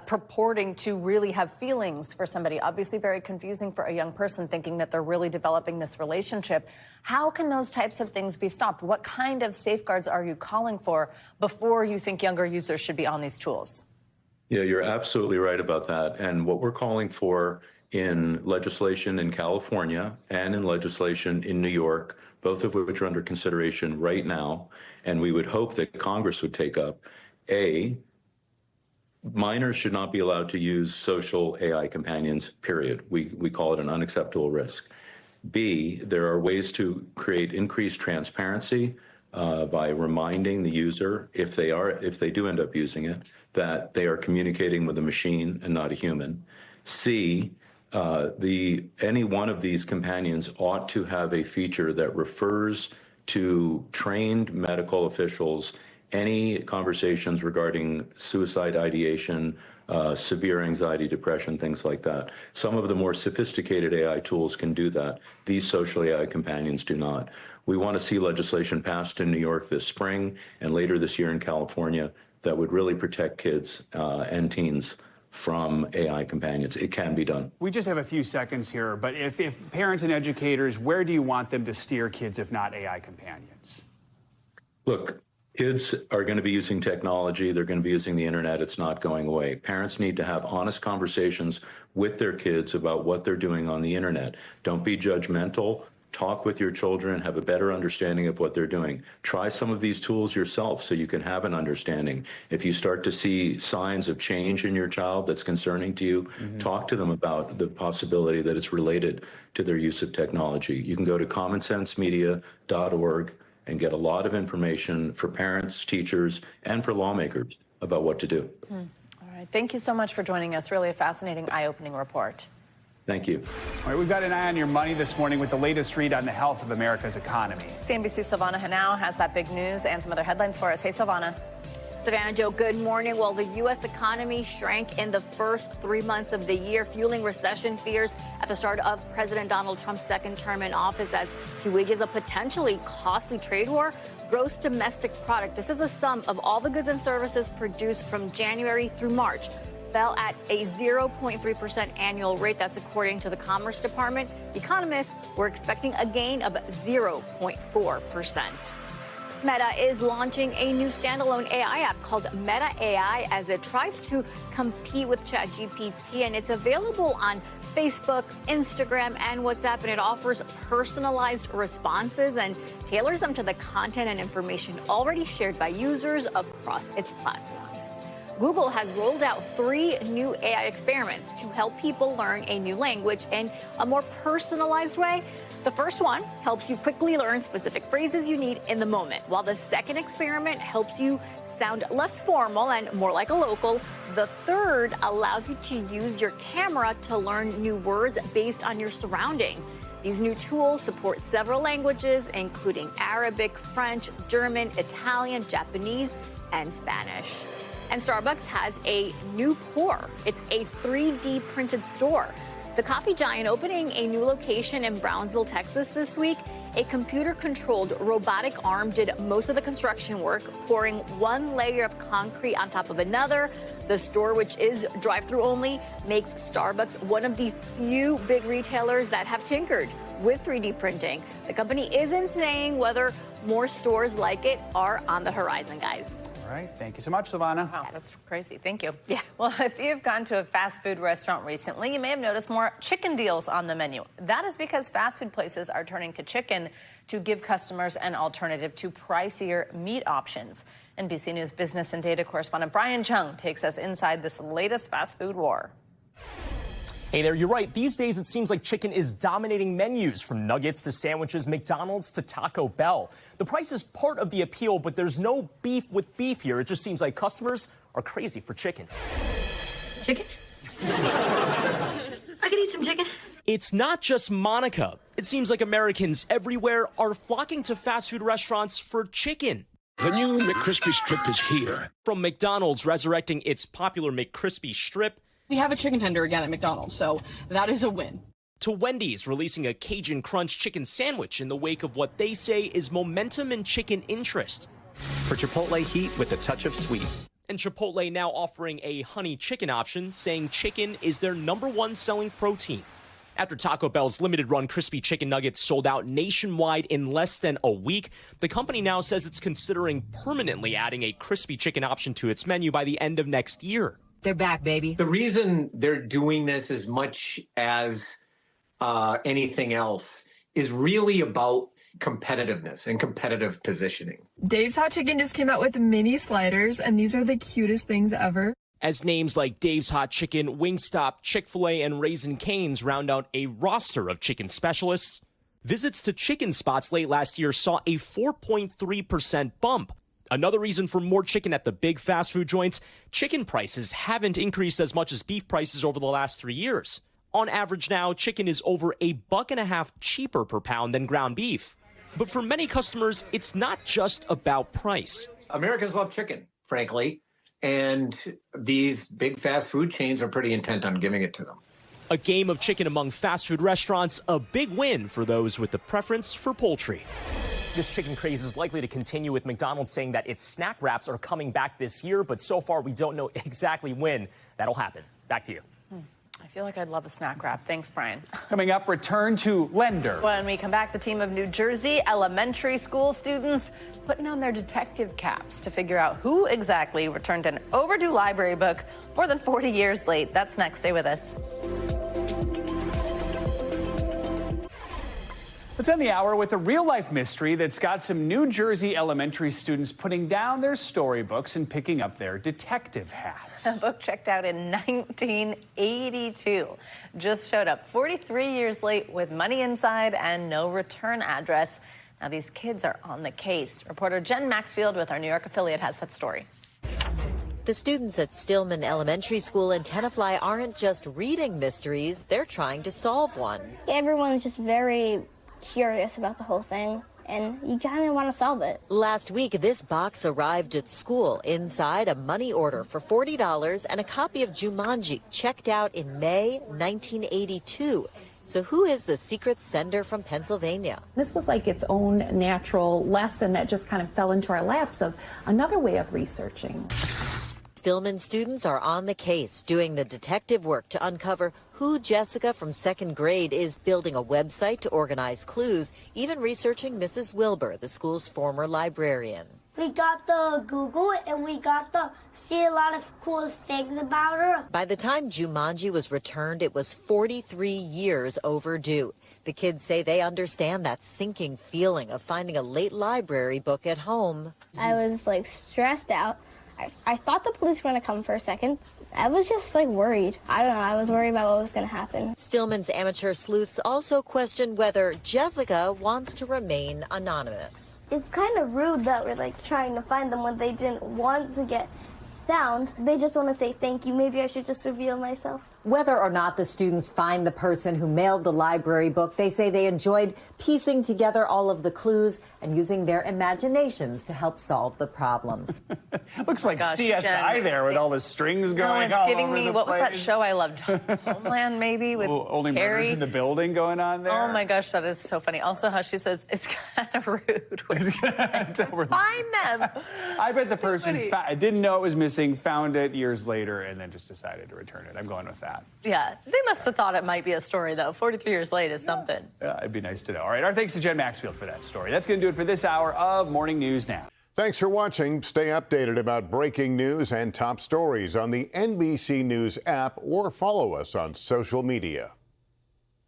[SPEAKER 1] purporting to really have feelings for somebody. Obviously very confusing for a young person thinking that they're really developing this relationship. How can those types of things be stopped? What kind of safeguards are you calling for before you think younger users should be on these tools?
[SPEAKER 12] Yeah, you're absolutely right about that. And what we're calling for in legislation in California and in legislation in New York, both of which are under consideration right now, and we would hope that Congress would take up, minors should not be allowed to use social AI companions, period. We call it an unacceptable risk. B, there are ways to create increased transparency by reminding the user, if they do end up using it, that they are communicating with a machine and not a human. C, any one of these companions ought to have a feature that refers to trained medical officials any conversations regarding suicide ideation, severe anxiety, depression, things like that. Some of the more sophisticated AI tools can do that. These social AI companions do not. We want to see legislation passed in New York this spring and later this year in California that would really protect kids and teens from AI companions. It can be done.
[SPEAKER 3] We just have a few seconds here, but if parents and educators, where do you want them to steer kids if not AI companions?
[SPEAKER 12] Look, kids are going to be using technology. They're going to be using the internet. It's not going away. Parents need to have honest conversations with their kids about what they're doing on the internet. Don't be judgmental. Talk with your children, have a better understanding of what they're doing. Try some of these tools yourself so you can have an understanding. If you start to see signs of change in your child that's concerning to you, talk to them about the possibility that it's related to their use of technology. You can go to commonsensemedia.org and get a lot of information for parents, teachers, and for lawmakers about what to do.
[SPEAKER 1] All right. Thank you so much for joining us. Really a fascinating, eye-opening report.
[SPEAKER 12] Thank you.
[SPEAKER 3] All right, we've got an eye on your money this morning with the latest read on the health of America's economy.
[SPEAKER 1] CNBC's Silvana Henao has that big news and some other headlines for us. Hey, Silvana.
[SPEAKER 13] Savannah, Joe, good morning. Well, the U.S. economy shrank in the first 3 months of the year, fueling recession fears at the start of President Donald Trump's second term in office as he wages a potentially costly trade war. Gross domestic product, this is a sum of all the goods and services produced from January through March, fell at a 0.3% annual rate. That's according to the Commerce Department. Economists were expecting a gain of 0.4%. Meta is launching a new standalone AI app called Meta AI as it tries to compete with ChatGPT, and it's available on Facebook, Instagram, and WhatsApp, and it offers personalized responses and tailors them to the content and information already shared by users across its platforms. Google has rolled out 3 new AI experiments to help people learn a new language in a more personalized way. The first one helps you quickly learn specific phrases you need in the moment, while the second experiment helps you sound less formal and more like a local. The third allows you to use your camera to learn new words based on your surroundings. These new tools support several languages, including Arabic, French, German, Italian, Japanese, and Spanish. And Starbucks has a new pour. It's a 3D printed store. The coffee giant opening a new location in Brownsville, Texas this week. A computer-controlled robotic arm did most of the construction work, pouring one layer of concrete on top of another. The store, which is drive-through only, makes Starbucks one of the few big retailers that have tinkered with 3D printing. The company isn't saying whether more stores like it are on the horizon, guys.
[SPEAKER 3] All right. Thank you so much, Savannah.
[SPEAKER 1] Wow, that's crazy. Thank you. Yeah. Well, if you've gone to a fast food restaurant recently, you may have noticed more chicken deals on the menu. That is because fast food places are turning to chicken to give customers an alternative to pricier meat options. NBC News business and data correspondent Brian Chung takes us inside this latest fast food war.
[SPEAKER 14] Hey there, you're right. These days, it seems like chicken is dominating menus, from nuggets to sandwiches, McDonald's to Taco Bell. The price is part of the appeal, but there's no beef with beef here. It just seems like customers are crazy for chicken.
[SPEAKER 15] Chicken? I could eat some chicken.
[SPEAKER 14] It's not just Monica. It seems like Americans everywhere are flocking to fast food restaurants for chicken.
[SPEAKER 21] The new McCrispy Strip is here.
[SPEAKER 14] From McDonald's resurrecting its popular McCrispy Strip,
[SPEAKER 22] we have a chicken tender again at McDonald's, so that is a win.
[SPEAKER 14] To Wendy's releasing a Cajun Crunch chicken sandwich in the wake of what they say is momentum in chicken interest.
[SPEAKER 23] For Chipotle heat with a touch of sweet.
[SPEAKER 14] And Chipotle now offering a honey chicken option, saying chicken is their #1 selling protein. After Taco Bell's limited run crispy chicken nuggets sold out nationwide in less than a week, the company now says it's considering permanently adding a crispy chicken option to its menu by the end of next year.
[SPEAKER 15] They're back, baby.
[SPEAKER 24] The reason they're doing this as much as anything else is really about competitiveness and competitive positioning.
[SPEAKER 25] Dave's Hot Chicken just came out with mini sliders, and these are the cutest things ever.
[SPEAKER 14] As names like Dave's Hot Chicken, Wingstop, Chick-fil-A, and Raising Cane's round out a roster of chicken specialists, visits to chicken spots late last year saw a 4.3% bump. Another reason for more chicken at the big fast food joints, chicken prices haven't increased as much as beef prices over the last 3 years. On average now, chicken is over $1.50 cheaper per pound than ground beef. But for many customers, it's not just about price.
[SPEAKER 24] Americans love chicken, frankly, and these big fast food chains are pretty intent on giving it to them.
[SPEAKER 14] A game of chicken among fast food restaurants, a big win for those with the preference for poultry. This chicken craze is likely to continue, with McDonald's saying that its snack wraps are coming back this year, but so far we don't know exactly when that'll happen. Back to you.
[SPEAKER 1] I feel like I'd love a snack wrap. Thanks, Brian.
[SPEAKER 3] Coming up, return to lender.
[SPEAKER 1] When we come back, the team of New Jersey elementary school students putting on their detective caps to figure out who exactly returned an overdue library book more than 40 years late. That's next. Stay with us.
[SPEAKER 3] Let's end the hour with a real-life mystery that's got some New Jersey elementary students putting down their storybooks and picking up their detective hats.
[SPEAKER 1] A book checked out in 1982 just showed up 43 years late with money inside and no return address. Now these kids are on the case. Reporter Jen Maxfield with our New York affiliate has that story.
[SPEAKER 26] The students at Stillman Elementary School in Tenafly aren't just reading mysteries, they're trying to solve one.
[SPEAKER 27] Everyone's just very curious about the whole thing, and you kind of want to solve it.
[SPEAKER 26] Last week, this box arrived at school. Inside, a money order for $40 and a copy of Jumanji, checked out in May 1982. So who is the secret sender from Pennsylvania?
[SPEAKER 30] This was like its own natural lesson that just kind of fell into our laps of another way of researching.
[SPEAKER 26] Stillman students are on the case, doing the detective work to uncover who Jessica from second grade is, building a website to organize clues, even researching Mrs. Wilbur, the school's former librarian.
[SPEAKER 27] We got the Google and we got to see a lot of cool things about her.
[SPEAKER 26] By the time Jumanji was returned, it was 43 years overdue. The kids say they understand that sinking feeling of finding a late library book at home.
[SPEAKER 27] I was like stressed out. I thought the police were going to come for a second. I was just like worried. I don't know. I was worried about what was going to happen.
[SPEAKER 26] Stillman's amateur sleuths also question whether Jessica wants to remain anonymous.
[SPEAKER 27] It's kind of rude that we're like trying to find them when they didn't want to get found. They just want to say thank you. Maybe I should just reveal myself.
[SPEAKER 2] Whether or not the students find the person who mailed the library book, they say they enjoyed piecing together all of the clues and using their imaginations to help solve the problem.
[SPEAKER 3] Looks like CSI
[SPEAKER 1] Jen,
[SPEAKER 3] there with all the strings going
[SPEAKER 1] it's
[SPEAKER 3] all
[SPEAKER 1] giving
[SPEAKER 3] over
[SPEAKER 1] me,
[SPEAKER 3] the
[SPEAKER 1] what
[SPEAKER 3] place.
[SPEAKER 1] was that show I loved? Homeland, maybe, with
[SPEAKER 3] Only
[SPEAKER 1] Carrie?
[SPEAKER 3] Murders in the Building going on there.
[SPEAKER 1] Oh my gosh, that is so funny. Also, how she says it's kind of rude. Find them.
[SPEAKER 3] I bet the person didn't know it was missing, found it years later, and then just decided to return it. I'm going with that.
[SPEAKER 1] Yeah, they must have thought it might be a story, though. 43 years late is something.
[SPEAKER 3] It'd be nice to know. All right, our thanks to Jen Maxfield for that story. That's going to do it for this hour of Morning News Now.
[SPEAKER 4] Thanks for watching. Stay updated about breaking news and top stories on the NBC News app or follow us on social media.